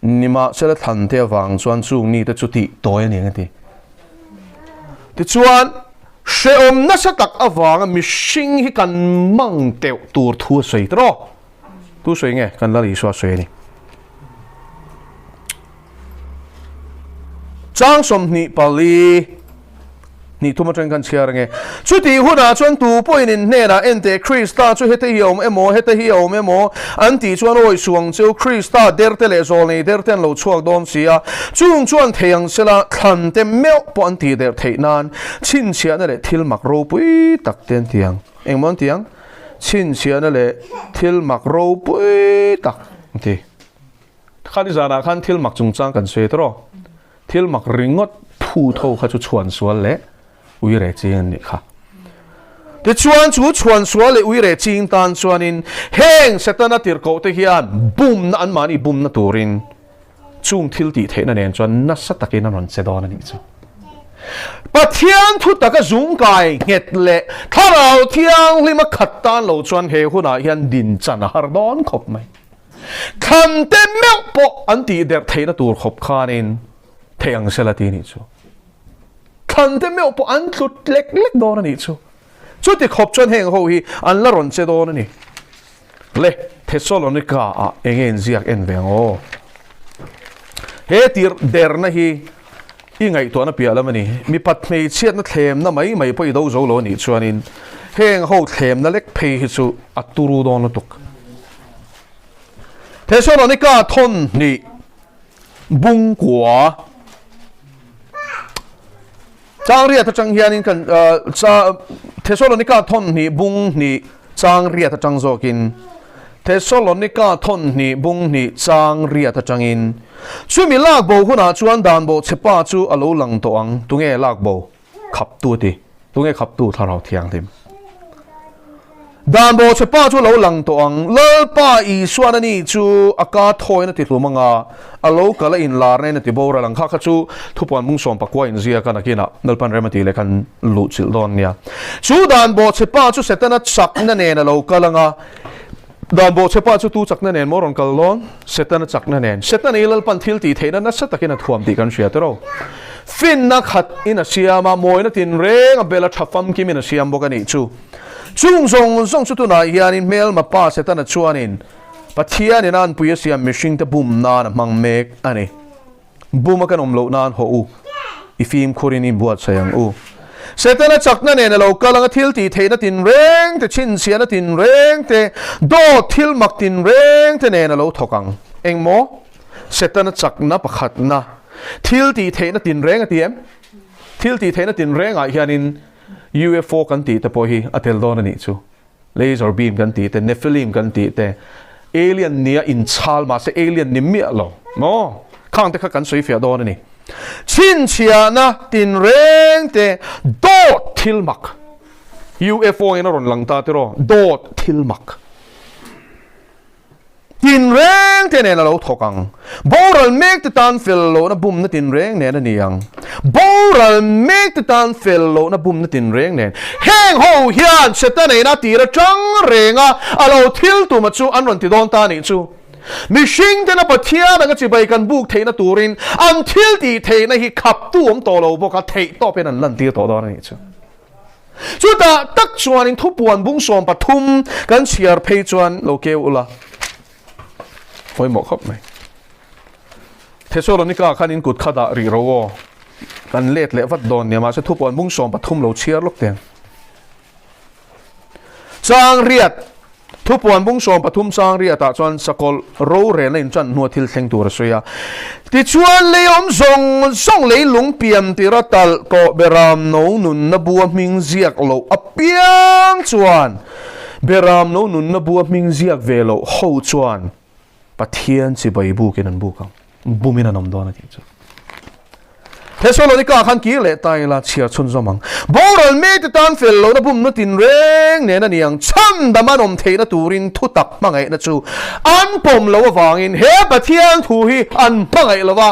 Speaker 1: nima sela than te wang chuan chung ni te chu ti toy ani ngati ti chuan sheom na satak awang mishing hi kan mang teu tur thu sei tro tu sei nge kan la li swa sei ni chang som ni pali ni thuma tang kan chiar nge chuti huna chuan tu point in nena ente Krista chu hete hiom emo anti chuan oi suang chu Krista derte le zol nei derten lo chuak don sia chung chuan theyang sela khan te mel po anti der theinan chin chia na le thil mak ro pui tak ten tiang engmon tiang chin chia na le thil mak ro pui tak ti khani zana khan thil mak chung chang kan se tro thil mak ringot phu tho kha chu chuan sual le ui re ching ni kha te chuan chu chuan sual le ui re ching tan chuanin heng setana tir ko te hian boom na an mani boom na turin chung thil ti theina nen chuan na satakin an se don ani chu Pathian Thutak zung kai nget le tharau thiang lima khattan lo chuan he huna hian din chan har don khop mai khan te mel po anti der theina tur khop khanin theyang selati ni chu khan te mel po an tlut lek don ani chu chu ti khop chuan heng ho hi an la ron che don ani le Thessalonica a engen ziak en vengo he tir der na hi ingai to na pialamani mi patmei chiat na thlem na mai poi do zo lo ni chuanin heng ho thlem na lek phei hi chu aturu don tuk Thessalonica thon ni bung kwa chang ria ta chang hianin kan cha Thessalonica thon ni bung ni chang ria ta chang zokin Thessalonica thon ni bung ni chang ria ta changin chumi lak bo huna chuan dan bo chepa chu alo lang to ang tunge lak bo khap tu ti tunge khap tu tharau thiang tim dan bo chepa chu lo lang to ang lalpa I suan ani chu aka thoi na ti hlumanga alo kala in lar ne na ti bora lang kha chu thupan mung som pakwa in zia kana kina nalpan remati le kan lu chil don nia chu dan bo chepa chu setana chak na ne na lo kalanga dan bo chepa chu tu chak na nen moron kalon setana chak na nen setana ilal pan thil ti theina na satakina thuam ti kan sia tro fin na khat in a siama moina tin reng a bela thafam kim in a siam bokani chu chung zong chu tu na hianin mel ma pa setana chuanin pathian in an puya siam mishing ta bum na mang mek ani buma kan omlo nan ho u ifim khorin in buat sayang u sẽ tên là chắc na nè là lâu cả là thiếu thì thế nó tin reng thì chín xia nó tin reng thì đo thiếu mặc tin reng thì nè là lâu thọ căng anh mò sẽ tên là chắc na bạc khát na thiếu thì thế nó tin reng thì em thiếu thì thế nó tin reng à hiện in UFO kan ti te po hi atel don ani chu laser beam kan ti te nephilim kan ti te alien nia in chal ma se alien nim mi lo mo khang te kha kan soi fia don ani chin chia na tin reng te dot thil mak UFO ina ron lang ta te ro dot thil mak tin reng te ne na lo thokang boral mek te tan fel lo na bum na tin reng ne na niang boral mek te tan fel lo na bum na tin reng ne heng ho hian seta ne na ti ra chang renga alo thil tu ma chu an ron ti don ta ni chu mi sing te na pathia na chi bai kan buk the na turin an thil ti the na hi khap tu om to lo bo ka the to pen an lan ti to do ni chu chu ta tak chuan in thupuan bung som pathum kan chiar phei chuan lo ke ula hoi mo khop mai Thessalonica khan in kut khada ri ro kan let le vat don ne ma se thupon bung som pathum lo chiar lok teng chang riat thupon bung som pathum chang riat ta chuan sakol ro re lein chan nu thil thleng tur soya ti chuan leom zong le lung piam ti ratal ko beram no nun na bua ming ziak lo apiang chuan beram no nun na bua ming ziak velo ho chuan Pathian si bai bu ken an bu kang bumin an om don ati chu Thessalonica khan ki le tai la chia chun zomang boral me te tan fel lo na bum na tin reng ne na niang cham da man om the na turin thutak mangai na chu an pom lo wangin he Pathian thu hi an mangai lo wa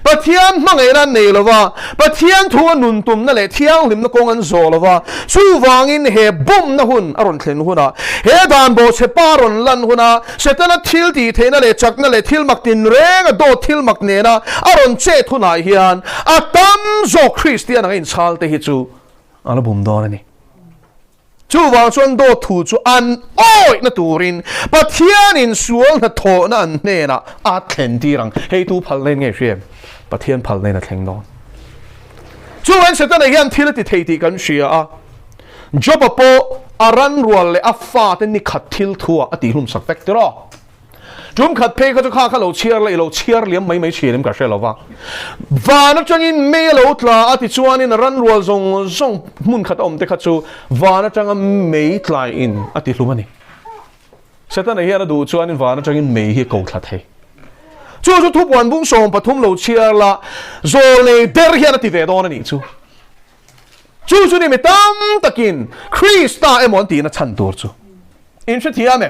Speaker 1: Pathian mangai na nei lo wa Pathian thu nun tum na le thiang lim na kong an zo lo wa chu wangin he bum na hun aron thlen huna he dan bo che paron lan huna setana thil ti the na le chak na le thil mak tin reng do thil mak ne na aron che thuna hian atam zo Christian in chal te hi chu ala bum don ani chu wang chuan do thu chu an oi na turin Pathian in sual na tho na an ne na a thlen ti rang hei tu phal len nge hriam Pathian phal nei na thleng don chu wan setana hian thil ti thei ti kan sia a job po aran rual le afa te ni khat thil thua ati hum sak pek tero jum khat pe ka chu kha lo chiar liam mai chirim ka shelo wa na changin me lo tla ati chuan in ran rual zong mun khat om te kha chu na chang me tla in ati hlumani setana hian du chuan in na changin me hi ko thla thei chu thu puan bung som pathum lo chiar la zo le der hian ati ve don ani chu ni mi tam takin Krista emon ti na chan tur chu in she thia me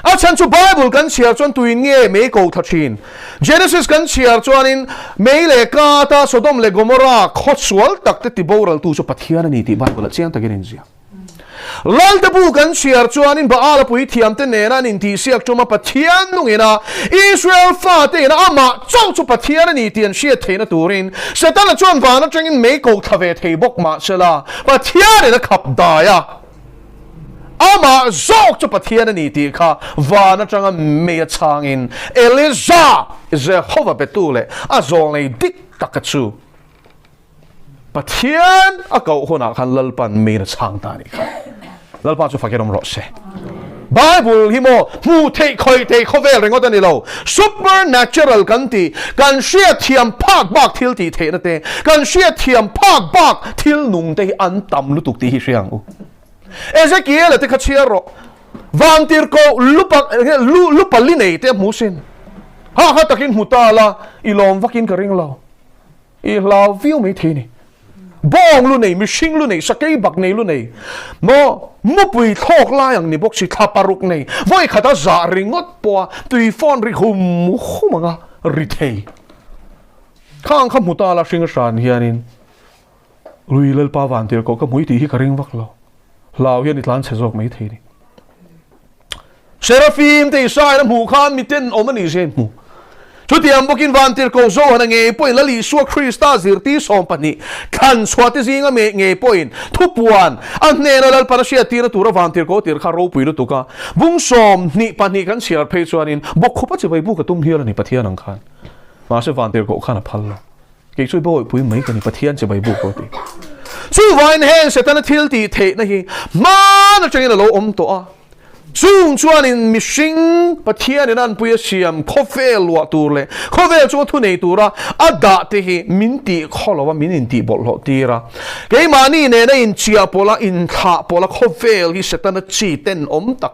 Speaker 1: a chan chu Bible kan chiar chuan tuin nge me ko thachin Genesis kan chiar chuan in me le ka ta Sodom le Gomorrah khot sual tak te ti boral tu chu Pathian ani ti Bible chiang takin in zia lal te bu kan chiar chuan in baala pui thiam te nena nin ti siak chuma Pathian nungina Israel fa te na ama chau chu Pathian ani ti an sia theina turin setana chuan vana changin me ko thave thei bok ma sela Pathian na khap da ya ama zok chu Pathian ani ti kha vana changa me changin Eliza Jehovah betule azol nei diktak chu Pathian a kau hona khan lalpan me na chang ta ni kha lalpa chu fakerom ro se Bible himo mu thei khoi te khovel rengot ani lo supernatural kanti kan sia thiam phak bak thil ti the na te kan sia thiam phak bak thil nung te an tam lu tuk ti hi riang u Ezekiel te khachia ro vantir ko lupa linei te musin ha takin mutala ilom vakin ka ring lo I lao view me thini bong lu nei mishing lu nei sakei bak nei lu nei mo pui thok la yang ni bok si thaparuk nei voi khata za ringot po tui phone ri humanga ri thei khang kham muta la sing san hianin ruilal pa van tir ko ka mui ti hi ka ring vak lo lao hian itlan chezok mai thei ni Seraphim te sai na mu khan miten omani zen mu Chutiam bokin vantir ko zo hana nge point lali suwa Krista zirti sompani kan swati zinga me nge point thupuan an nena lal parasia tira tura vantir ko tir kha ro puiru tuka bung som ni pani kan siar phei chuanin bokhupa che bai bu ka tum hiar ni Pathian ang khan ma se vantir ko khana phal ke chui boy pui mai ka ni Pathian che bai bu ko ti chu vain hen setan thil ti the na hi man atangin lo om to a chung chuan in mishing pathian in an puya siam khovel wa turle khovel chu thu nei tura ada te hi minti kholowa minin ti bol ho tira ke mani ne na in chia pola in kha pola khovel hi setan chi ten om tak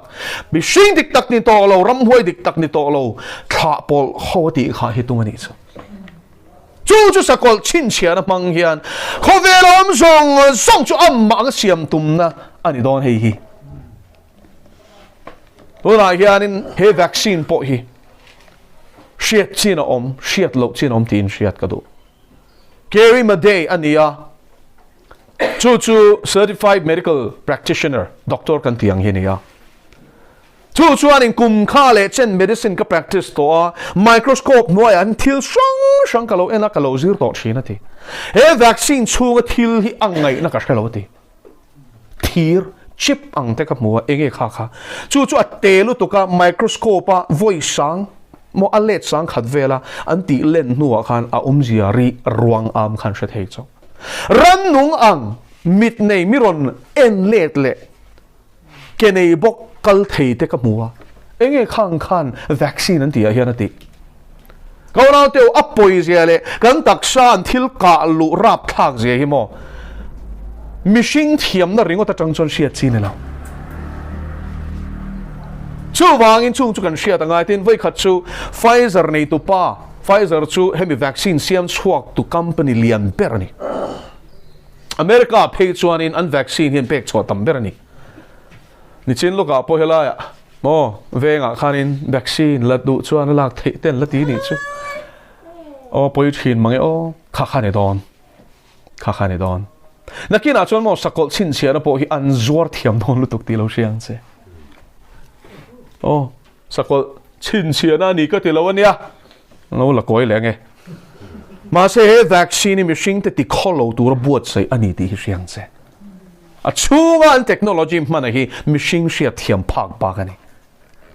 Speaker 1: mishing diktak ni to lo ram hoi diktak ni to lo kha pol khoti kha hi tumani chu chu sakol chin chia na mang hian khovel om song chu am ma siam tum na ani don hei hi tôi nói hiền he vaccine po hi shiat chin om shiat lo chin om tin shiat ka do carry ma day ania chu certified medical practitioner doctor kan tiang hi nia chu anin kum kha le chen medicine ka practice to microscope noi an thil sang ka lo ena ka lo zir to thina ti he vaccine chu thil hi angai na ka shelo ti thir chip ang te ka mua enge kha chu atelu to ka microscope a voice sang mo alet sang khat vela anti len nuwa khan a umziari ruang am khan she thei cho ran nung ang mit nei miron en let le ke nei bok kal thei te ka mua enge khan vaccine anti a hian ati ko na te apoi zia le kan taksan thil ka lu rap thak zia hi mo mishing thiam na ringo ta changchon sia chin la chu wangin chu kan sia ta ngai tin voi khat chu Pfizer nei tu pa Pfizer chu hemi vaccine siam chuak tu company lian berani America pay chuan in an vaccine hian pek chho tam berani ni chin loka po hela ya mo venga khanin vaccine la du chuan lak thei ten la ti ni chu o poi thin mangi o kha ne don nakina chuan mo sakol chin sia na po hi an zuar thiam don lutuk ti lo siang che o sakol chin sia na ni ka ti lo ania lo la koi le nge ma se he vaccine machine te ti kholo tur buat sai ani ti hi siang che a chunga an technology mana hi machine sia thiam phak ba ka ni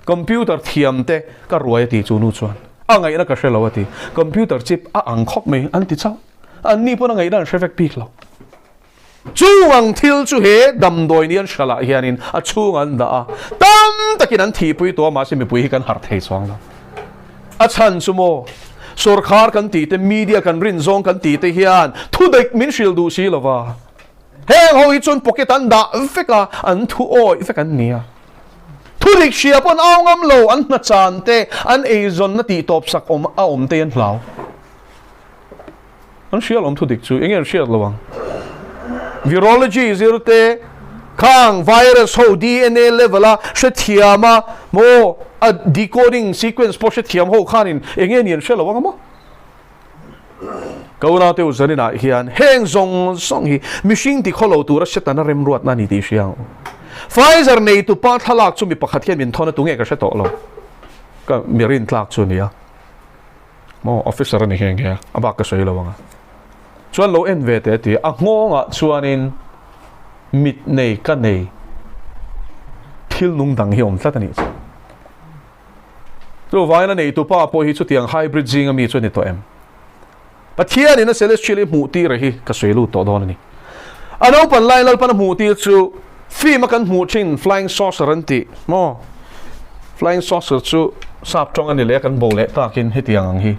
Speaker 1: computer thiam te ka ruai ti chu nu chuan angai na ka shelo ati computer chip a ang khok me an ti chau an ni pon ngai dan shefek pik lo chuang thil chu he dam doi nian shala hianin a chungan da tam takin an thi pui to ma se mi pui kan har thei chuang lo a chan chu mo sarkar kan ti te media kan rin zong kan ti te hian thu dek min shil du si lova heng ho hi chun pocket an da feka an thu oi fekan nia thu dek sia pon awngam lo an na chan te an ezon na ti top sak om te an hlau an shial om thu dek chu engel shial lawang virology zirte kang virus ho DNA level a shethiama mo a decoding sequence po shethiam ho khanin engen yen shelo wanga mo kauna te uzanina hian heng zong hi machine ti kholo tura shetana rem ruat na ni ti siang Pfizer nei tu pa thalak chu mi pakhat hian min thona tunge ka sheto lo ka mirin tlak chu nia mo officer ni heng ya abak ka soilo wanga chuan lo en ve te ti a ngonga chuanin mit nei ka nei thil nung dang hi om tlatani chu vaina nei tu pa po hi chu tiang hybrid jing ami chu ni to em pathian in a celestial mu ti re hi ka soilu to don ni ano pan lai lal pan mu ti chu fi ma kan mu chin flying saucer an ti mo flying saucer chu sap tong ani le kan bo le takin he tiang ang hi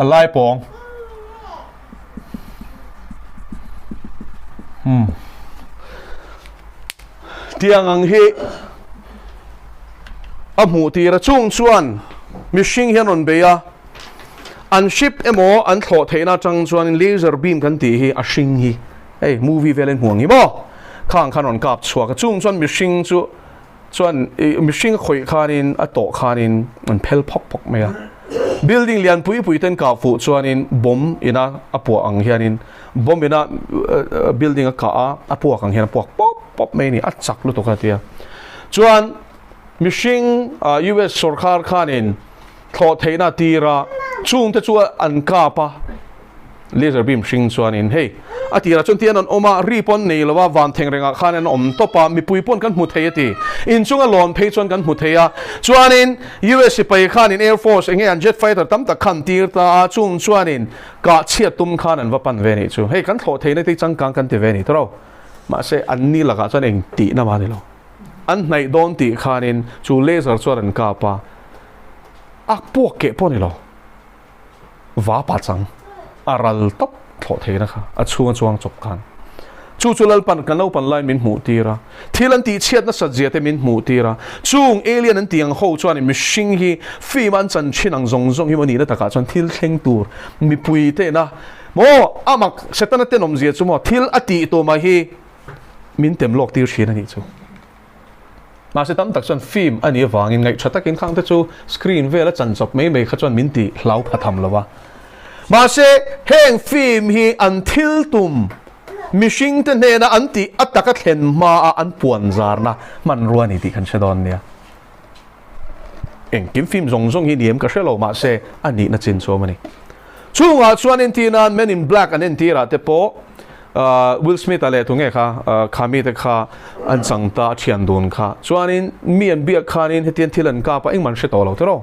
Speaker 1: alai pong tiang ang hi amu ti ra chung chuan mishing hian on beya an ship emo an thlo theina chang chuan laser beam kan ti hi a shing hi hey movie velen huang hi mo khang khan on kap chua ka chung chuan mishing chu chuan mishing khoi khanin a to khanin an phel phok me a building lian pui ten ka fu chuanin bom ina apua ang hianin bom ina building a ka apua ang hian pok pop me ni achak lu to ka tia chuan mishing US sarkar khanin thlo theina tira chung te chu an ka pa laser beam shing chuan in hey atira chon tian an oma ripon nei lawa van theng renga khan an om topa mi puipon kan hmu thei ati in chunga lon phei chon kan hmu theia chuan in US pai khan in air force enge an jet fighter tam ta khan tir ta chung chuan in ka chiat tum khan an wapan ve ni chu hey kan tho thei na te changkang kan te ve ni tro ma se an ni laga chuan eng ti na ma ni lo an nei don ti khan in chu laser chuan an ka pa ak pok ke pon ni lo wa pa chang aral top tho thei na kha a chuang chuang chop kan chu chulal pan kan lo pan line min mu tira thilan ti chiat na sajia te min mu tira chung alien an tiang ho chuan mi hring hi fi man chan chinang zong zong hi mani na taka chuan thil thleng tur mi pui te na mo amak setana te nom zia chu mo thil ati to ma hi min tem lok tir thin ani chu ma se tam tak chuan film ani wangin ngai thatakin khang te chu screen vela chan chop mai mai kha chuan min ti hlau phatham lawa ma se heng film hi an thil tum mishing te ne na anti ataka thlen ma an puan zar na man ruani ti kan chedon nia eng kim film zong zong hi niam ka shelo ma se ani na chin so mani chunga chuan in tina men in black an tira te po Will Smith ale tunge kha khami te kha an changta thian dun kha chuan in mi an bia khan in hetian thilan ka pa eng man she to lo tero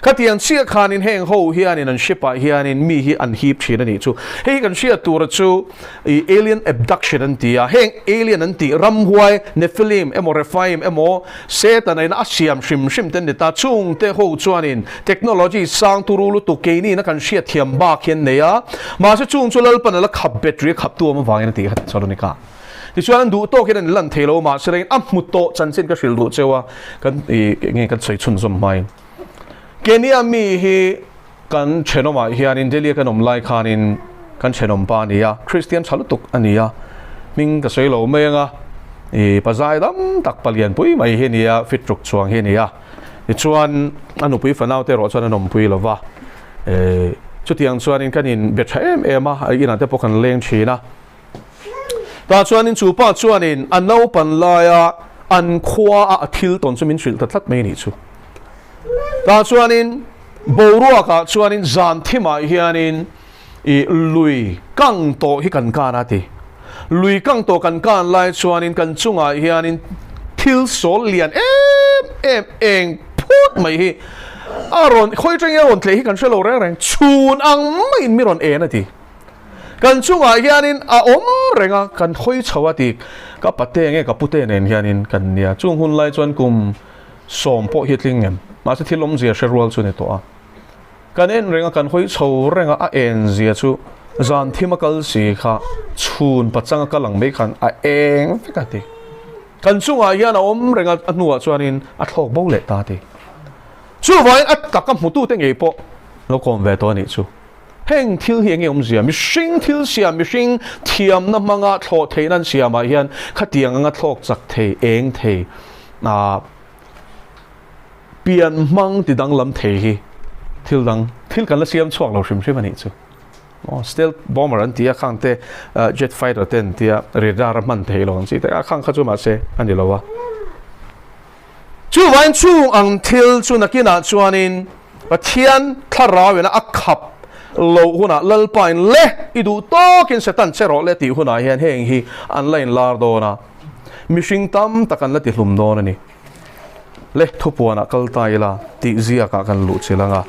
Speaker 1: khatian sia khan in heng ho hian in an shipa hian in mi hi an hip thina ni chu hei kan sia tur chu alien abduction an tia heng alien an ti ramhuai nephilim emo refaim emo setan in asiam shim ten ta chung te ho chuan in technology sang turulu tu ke ni na kan sia thiam ba khen neya ma se chung chulal pan la khap battery khap tu ma wangin ti khat chalonika ti chuan du to ken lan thelo ma se rein am mutto chansin ka shil du chewa kan nge kan sei chun zum mai Kenya mi hi kan chenoma hian in Delhi kan omlai khan in kan chenom pa nia Christian chalutuk ania ming ka soilo menga pazai dam tak palian pui mai he nia fit truk chuang he nia ni chuan anu pui fanau te ro chuan anom pui lova chu tiang chuan in kan in bethaem ema ina te pokan leng thina ta chuan in chu pa chuan in anau pan laia an khwa a thil ton chumin shil tatlat mai ni chu ta chuan in borua ka chuan in zan thima hian in lui kang to hi kan kana ti lui kang to kan kan lai chuan in kan chunga hian in thil sol lian em eng phut mai hi aron khoi teng aron tle hi kan shelo reng chun ang mai mi ron e na ti kan chunga hian in a om renga kan khoi chawa ti ka pate nge ka pute nen hian in kan nia chung hun lai chuan kum som po hi tlingem ma se thilom zia sherwal chu ne to a kan en renga kan hoi chho renga a en zia chu zan thimakal si kha chhun pachanga kalang me khan a eng fikati kan chunga hian a om renga anuwa chuanin a thlok bo le ta ti chu vai at ka mutu te ngei po lo kom ve to ni chu heng thil hi nge zia mi hring thil sia mi hring thiam na manga thlo theinan sia ma hian khatiang anga thlok chak thei eng thei na pian mang ti dang lam thei hi thil kan la siam chuak lo shim ani chu stealth bomber an tia khang te jet fighter ten tia radar man thei lo chi te a khang kha chu ma se ani lo wa chu wan chu ang thil chu nakina chuanin pathian thara wena a khap lo huna lal pain le idu to kin setan chero le ti huna hian heng hi online lar do na mishing tam takan la ti hlum don ani le thupuana kaltai la ti zia ka kan lu chilanga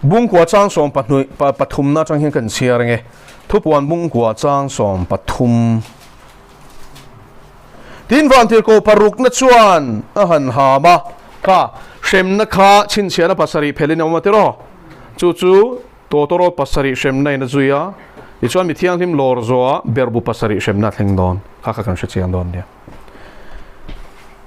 Speaker 1: bung kwa chang som pathum na chang hian kan chia renge thupuan bung kwa chang som pathum tin van tir ko paruk na chuan a han ha ma ka shem na kha chin chia na pasari phelin awma tero chu to ro pasari shem nai na zuya ti chuan mi thiang him lor zo berbu pasari shem na thleng don kha kan she chiang don dia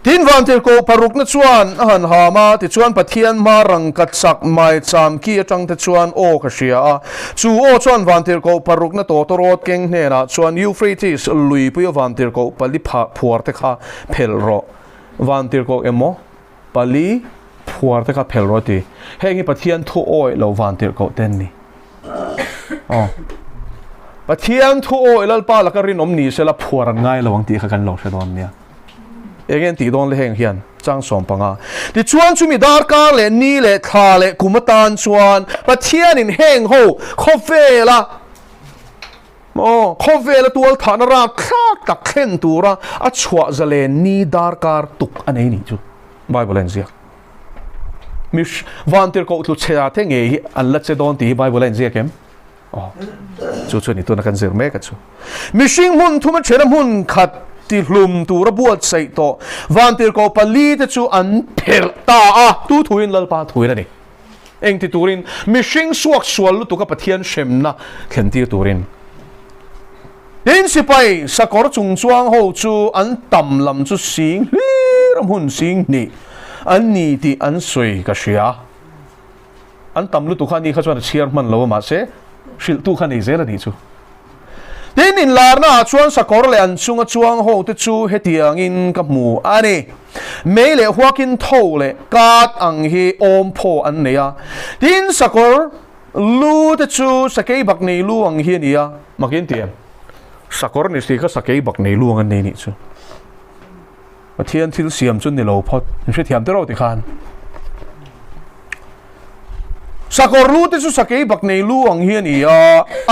Speaker 1: tin van tir ko paruk na chuan a han ha ma ti chuan pathian ma rang kat sak mai cham ki atang te chuan o ka sia a chu o chuan van tir ko paruk na to rot keng hne na chuan Euphrates lui pu van tir ko pali phuar te kha phel ro van tir ko emo pali puar te ka phel ro ti heng hi pathian thu oi lo van tir ko ten ni pathian thu oi lal pa la ka rin om ni se la puar an ngai lawang ti kha kan lo se don nia egen ti don le heng hian chang som panga ti chuan chu mi dar ka le ni le tha le kumatan chuan pathian in heng ho khofela khofela tual thana ra khak tak khen tura a chwa zale ni dar kar tuk anei ni chu bible en zia mish vantir ko tlu chea the nge an la che don ti bible en zia kem chu ni tu na kan zir me ka chu mishing mun thuma chena mun khat ti hlum tura buat sai to vantir ko pali te chu an pher ta a tu thuin lal pa thuin ani eng ti turin mishing suak sual lu tu ka pathian shemna thlen ti turin đến sipai sakor chung chuang ho chu an tam lam chu sing ram hun sing ni an ni ti an soi ka sia an tam lu tu khani kha chuan chiar man lo ma se shil tu khani zela ni chu đến in lar na chuan sakor le an chunga chuang ho te chu hetiang in ka mu ani me le huakin tho le kat ang hi om pho an neya din sakor lu te chu sakei bak nei lu ang hi nia makin tiam sakor ni si ka sakei bak nei luang an nei ni chu pathian thil siam chu ni lo phot ni se thiam te ro ti khan sakor lu te chu sakei bak nei luang hi ani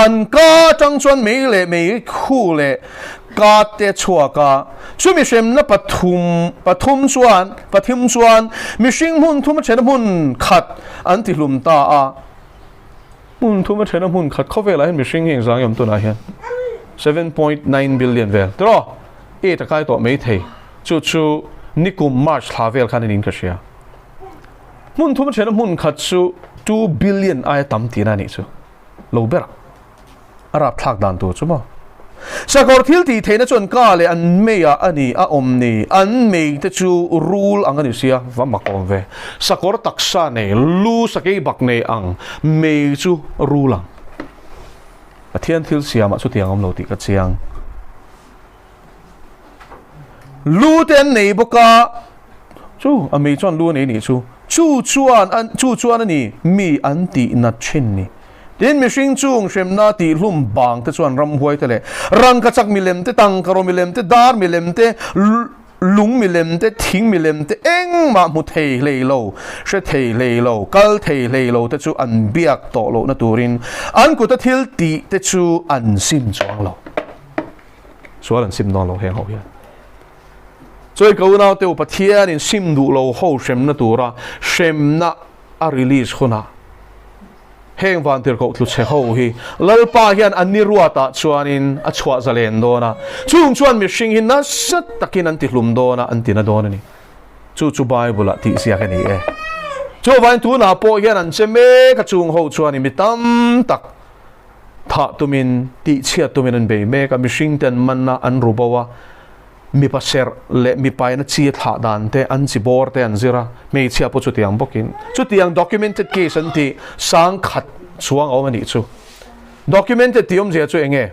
Speaker 1: an ka chang chuan mei le mei khu le ka te chua ka chu mi sem na pathum chuan mi hring mun thum chen mun khat an ti hlum ta a mun thum chen mun khat khowela hen mi hring heng zang yam tu na hian 7.9 billion vel tro e ta kai to mei thei chu nikum march thavel khan in ka sia mun thum chen mun khat chu 2 billion ai tam ti na ni chu lo ber arab thak dan tu chu ma sakor thil ti theina chon ka le an meya ani a om ni an mei te chu rule ang ani sia va makom ve sakor taksa ne lu sakei bak ne ang mei chu rule ang pathian thil siam chu tiang om lo ti ka chiang lu ten nei boka chu a mei chon lu nei ni chu chuan ani mi an ti na chin ni tin mi hring chung shem na ti hlum bang te chuan ram huai te le rang ka chak milem te tang karo milem te dar milem te lung milem te thing milem te eng ma mu thei lei lo she thei lei lo kal thei lei lo te chu an biak to lo na turin an ku ta thil ti te chu an sim chuang lo so an sim no lo he ho ya choi ko na te pathian in sim du lo ho shem na tura shem na a release khuna heng van tir ko tlu che ho hi lalpa hian an ni ruata chuanin a chwa zalen dona chung chuan mi hring hin na sat takin an ti hlum dona an ti na dona ni chu bible a ti sia ka ni e chu van tu na po hian an che me ka chung ho chuan mi tam tak tha tumin ti chia tumin an be me ka mi hring ten man na an rubawa mi passer le mi pai na chi tha dan te an chi bor te an zira me chia po chu tiang bokin chu tiang documented case an ti sang khat chuang aw mani chu documented tiom je chu enge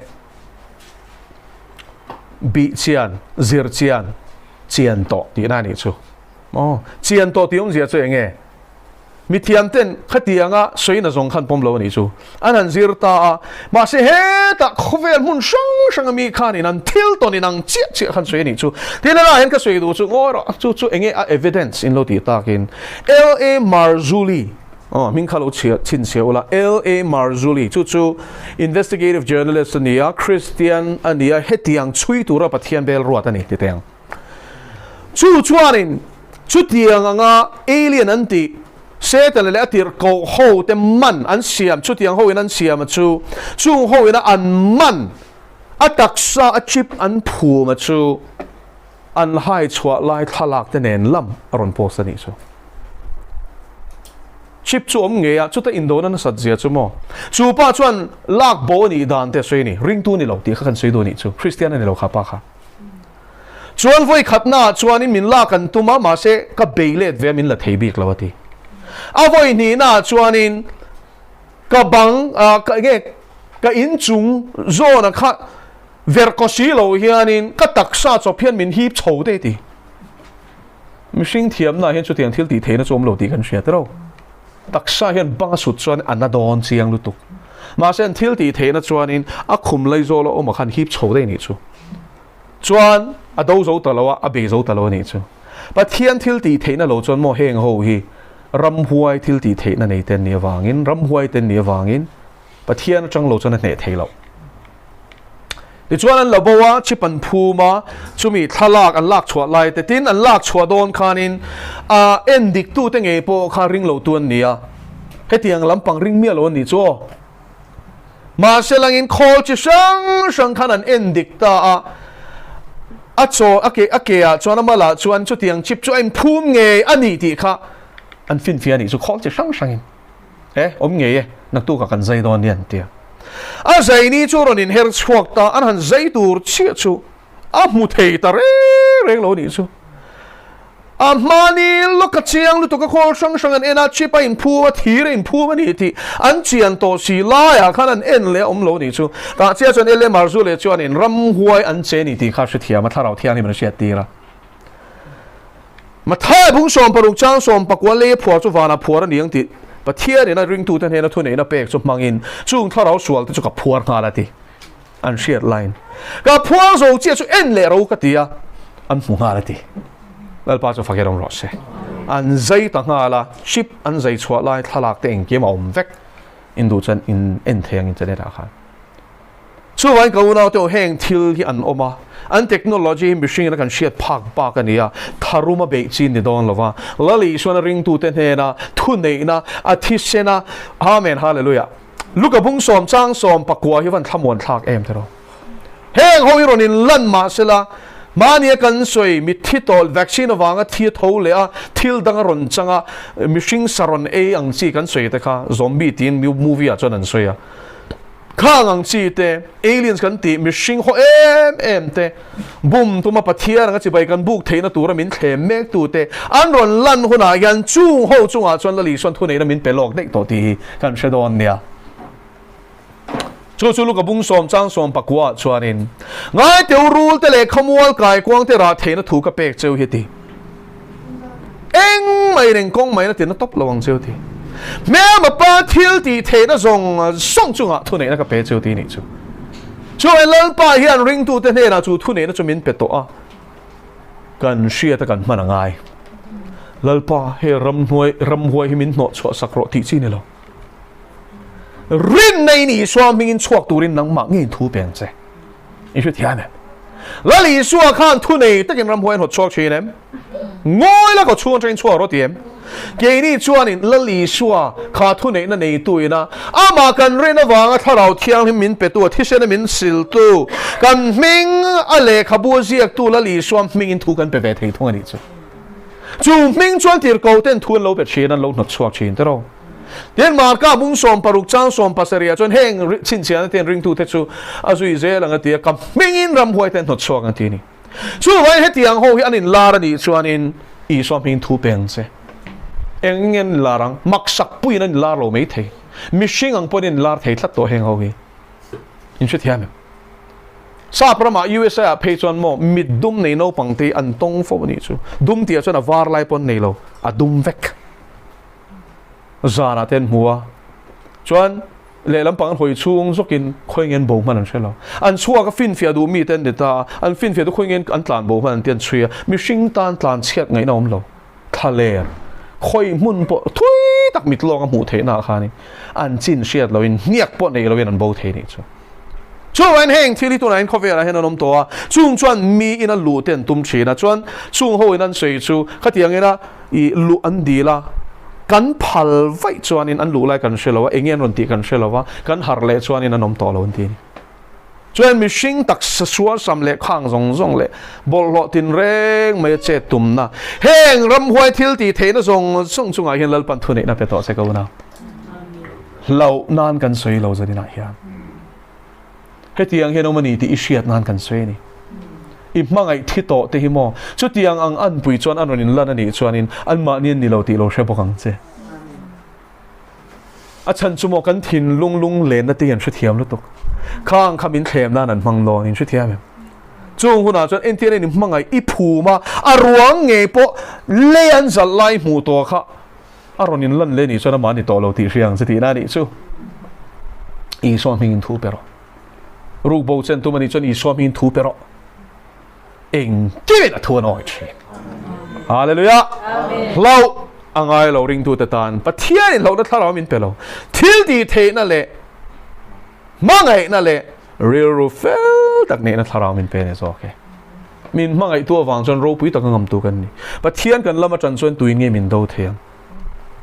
Speaker 1: bi chian zir chian to ti na ni chu chian to tiom je chu enge mi thiam ten khatianga soina zong khan pom lo ni chu anan zir ta ma se he ta khovel mun sang mi khan in an thil to ni nang chi khan soi ni chu tila la hen ka soi du chu ngor chu enge a evidence in lo ti takin la marzuli min khalo chin cheola la marzuli chu investigative journalist ania christian ania hetiang chui tura pathian bel ruat ani ti teng chuanin chu tiang anga alien anti se ta le atir ko ho te man an siam chu tiang ho in an siam chu chung ho in an man ataksa a chip an phu ma chu an hai chwa lai thalak te nen lam aron posani chu chip chu om nge ya chu ta indona na sajia chu mo chu pa chuan lak bo ni dan te soi ni ring tu ni lo ti khan soi do ni chu christian ni lo kha pa kha chuan voi khatna chuan in min la kan tuma ma se ka beilet ve min la theibik lawati avoi ni na chuanin ka bang ka in chung zo na kha ver ko si lo hianin ka taksa cho phian min hip chho de ti mishing thiam na hian chu tiang thil ti theina chom lo ti kan hria te ro taksa hian banga sut chuan anadon chiang lutuk ma sen thil ti theina chuanin a khum lai zo lo oma khan hip chho dei ni chu chuan a do zo talowa a be zo talo ni chu Pathian thil ti theina lo chuan mo heng ho hi ram huai thil ti theina nei ten ni wangin ram huai ten ni wangin Pathian atang lo chuan a hne theilo ti chuan an lo bowa chipan phuma chumi thalak an lak chhuat lai te tin an lak chhuat don khanin a endik tu te nge po kha ring lo tuan nia hetiang lampang ring mia lo ni chu ma selangin khol chi sang khan an endik ta a cho ake a chuan mala chuan chu tiang chip chu em phum nge ani ti kha an fin fi ani chu khol chi sang in om nge nak tu ka kan zai don nian tia a zai ni chu ronin her chuak ta an han zai tur chi chu a mu thei ta reng lo ni chu a mani loka chiang lu to ka khol sang an ena chi pa in phu a thir in phu ani ti an chian to si la ya khan an en le om lo ni chu ta chia chon ele mar zu le chuan in ram huai an che ni ti kha shi thia ma tharau thiang ni man sia ti ra ma thai bung som paruk chang som pakwa le phua chu wana phua ni ang ti Pathian in a ring tu ten hena thun in a pek chu mangin chung tharau sual te chu ka phuar nga la ti an shiat line ka phuar zo chia chu en le ro ka tia an mu nga la ti lal pa chu fakerong ro se an zai ta nga la chip an zai chhuat lai thalak te eng kem om vek in du chan in en theng in chane ra khan chu wan ka una to heng thil hi an oma an technology machine kan shiat phak pa ka nia tharuma be chin ni don lova lali shona ring tu ten hena thu nei na athisena amen hallelujah luka bung som chang som pakwa hi van thamon thak em thero heng ho iron in lan ma sela mania kan soi mi thitol vaccine awanga thi tho le a thil dang ron changa mishing saron e ang chi kan soi te kha zombie tin movie a chon an soi a khang ang chi te aliens kan ti mishing ho em te bum tuma Pathian nga chi bai kan buk theina tura min thlem mek tu te an ron lan huna yan chung ho chunga chon la li son thu nei na min pelok dek to ti kan shedon nia chu lu ka bung som chang som pakwa chuanin ngai teu rul te le khamwal kai kwang te ra theina thu ka pek cheu hi ti eng mai reng kong mai na tin na top lawang cheu ti me ma pa thil ti theina zong song chunga thu nei na ka pe cheu ti ni chu chu lal pa hian ring tu te na chu thu nei na chu min pe to a kan shia ta kan man ngai lal pa he ram huai hi min no chwa sakro ti chi ni lo rin nei ni swam ming in chuak turin nang ma ngin thu pen che in shu thian la li suwa khan thu nei takin ram huai hot chuak chinem ngoi la ko chuan train chuak ro tiem ke ni chuan in la li suwa kha thu nei na nei tuina ama kan rin awanga tharau thiang him min pe tu thisen min sil tu kan ming ale khabu ziak tu la li swam ming in thu kan pe ve thei thong ani chu ming chuan tir ko ten thun lo pe chin an lo not chuak chin te ro den mar ka bung som paruk chang som pasaria chon heng chin chian ten ring tu te chu azui zel anga tia kam mingin ram huai ten not chuak an ti ni chu vai hetiang ho hi anin lar ani chuan in I som hin thu peng se engen larang maksak pui nan lar lo mei thei mishing ang ponin lar thei thlat to heng ho hi in chu thiam sa prama USA pe chuan mo mid dum nei no pangte an tong fo ni chu dum tia chuan a var lai pon nei lo a dum vek zana ten mua chuan le lampang hoi chung zokin khoingen bo man an shelo an chua ka fin fia du mi ten deta an fin fia du khoingen an tlan bo man ten chria mi hring tan tlan chiat ngai nom lo thale khoi mun po thui tak mit long a mu the na khani an chin shiat lo in niak po nei lo in an bo the ni chu chu wan heng thili tu nain khovera hen anom to a chung chuan mi in a lu ten tum china chuan chung ho in an sei chu khatiang ena I lu an dila kan phal vai chuan in an lu lai kan shelo engen ron ti kan shelo kan har le chuan in anom to lo ti chuan mi hring tak sual sam le khang zong le bol lo tin reng me che tum na heng ram huai thil ti theina zong chunga hian lal pan thu nei na pe to se ko na lo nan kan soi lo zadina hian hetiang hian omani ti ishiat nan kan soi ni I mangai thito te hi mo chu tiang ang an pui chuan an in lan ani chuan in an ma nin ni lo ti lo she bokang che a chan chu mo kan thin lung len na te yan shu thiam lu tuk khang khamin thlem nan an mang lo in shu thiam chung huna chuan entian ni hmangai I phu ma aruang nge po lean zal lai mu to kha aronin lan le ni chuan ma ni to lo ti riang se ti na ni chu I so ming thu pero ru bo chen tu mani chuan I so ming thu pero eng ki na thu noi chi hallelujah lo angai lo ring tu ta tan pathian lo da thara min pelo thil di the na le mangai na le real ru fel tak ne na thara min pe ne so ke min mangai tu wang chon ro pui tak ngam tu kan ni pathian kan lama chan chon tuin nge min do the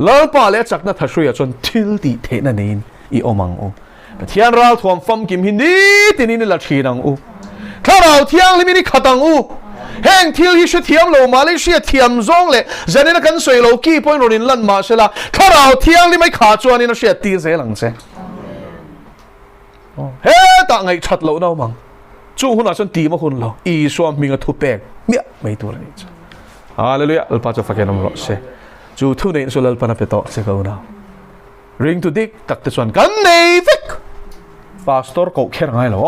Speaker 1: lo pa le chak na thashria chon thil di the na nin I omang o pathian ral thuam fam kim hin ni tin ni la thinang u kharau thiang limi ni khatang u heng thil hi she thiam lo Malaysia thiam zong le zanena kan soi lo ki point ron in lan ma sela kharau thiang li mai kha chuan in she ti ze lang se he ta ngai chat lo no mang chu huna chon ti ma hun lo I swam minga thu pek mia mai tur ni hallelujah alpa cha fakenam ro se chu thu nei so lal pana pe to se ko na ring to dik tak te chuan kan nei vek pastor ko kher ngai lo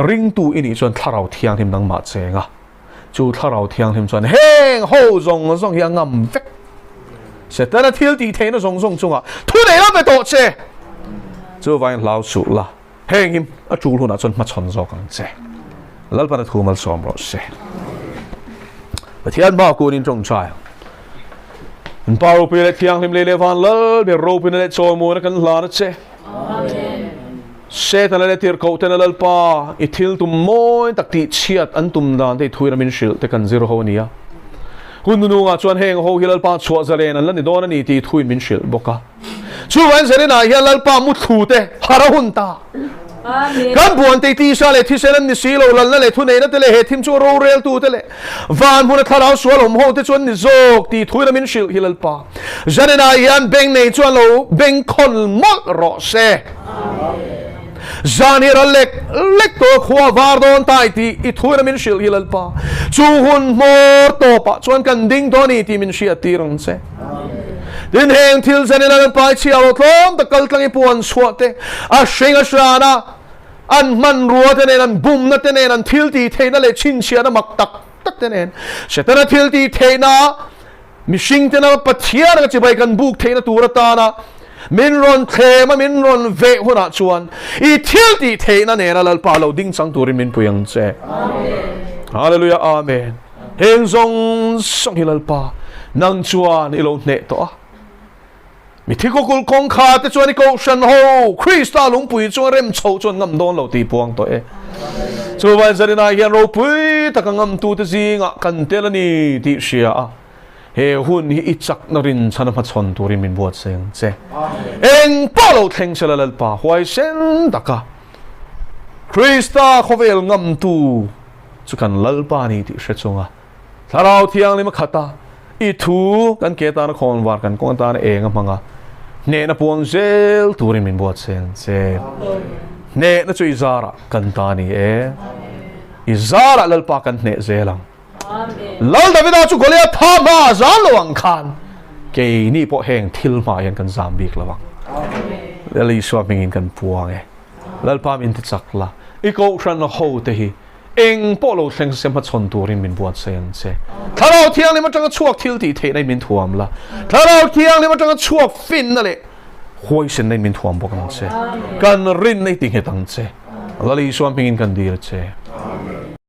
Speaker 1: ring tu ini chuan tharau thiang him nang ma chenga chu tharau thiang him chuan heng ho zong hi ngam vek se tana thil ti the na zong chunga thu nei la be to che chu vai lau su la heng him a chu huna chuan ma chon zo kang che lal pana thu mal som ro se pathian ba ko nin trong chai in paro pe le thiang him le van lal be ro pe le cho mo na kan la na che amen se tan le tir ko tan lal pa I thil tum moi tak ti chiat an tum dan te thui ramin shil te kan zero ho nia hun nu nga chuan heng ho hilal pa chwa zaren an lan ni don ani ti thui min shil boka chu wan zaren na hilal pa mu thu te hara hun ta amen kan buan te ti sa le thi seran ni silo lan le thu nei na te le he thim chu ro rel tu te le van mun tharau sual hom ho te chuan ni zok ti thui ramin shil hilal pa zaren na yan beng nei chuan lo beng khon mol ro se amen Zanira lek to khwa var don tai ti I thura min shil hilal pa chu hun mor to pa chuan kan ding to ni ti min shia tirang se din heng thil zanira pa chi alo tlom ta kal tlang I puan suate a shinga shana an man ruwa te nen an bum na te nen an thil ti the na le chin chia na mak tak te nen shetana thil ti the na mi shing te na pathiar ga chi bai kan buk the na tura ta na min ron thema min ron ve huna chuan I thil ti theina nena lal pa lo ding sang turin min puyang che amen hallelujah amen heng zong sang hilal pa nang chuan I lo ne to mi thiko kul kong kha te chuan I ko shan ho Krista lung pui chuan rem chho chuan ngam don lo ti puang to chu ban zarina hian ro pui takangam tu te zinga kan telani ti sia he hun hi ichak na rin chana ma chon turin min buat seng che eng polo theng chalal pa huai sen daka Krista khovel ngam tu chukan lalpa ni ti hrecunga tharau thiang lima khata I thu kan ke ta na khon war kan kon ta na eng manga ne na puang zel turin min buat seng che ne na chui zara kan ta ni I zara lalpa kan ne zelang lal Davida chu Goliath tha ma zan lawang khan ke ni po heng thil ma yan kan zambik lawang lali swaming kan puang lal pa min ti chakla I ko ran ho te hi eng polo thleng sem ma chon turin min buat sen che tharau thiang le ma tang chuak thil ti the nei min thuam la tharau thiang le ma tang chuak fin na le hoi sen nei min thuam bok ang che kan rin nei ting he tang che lali swaming kan dir che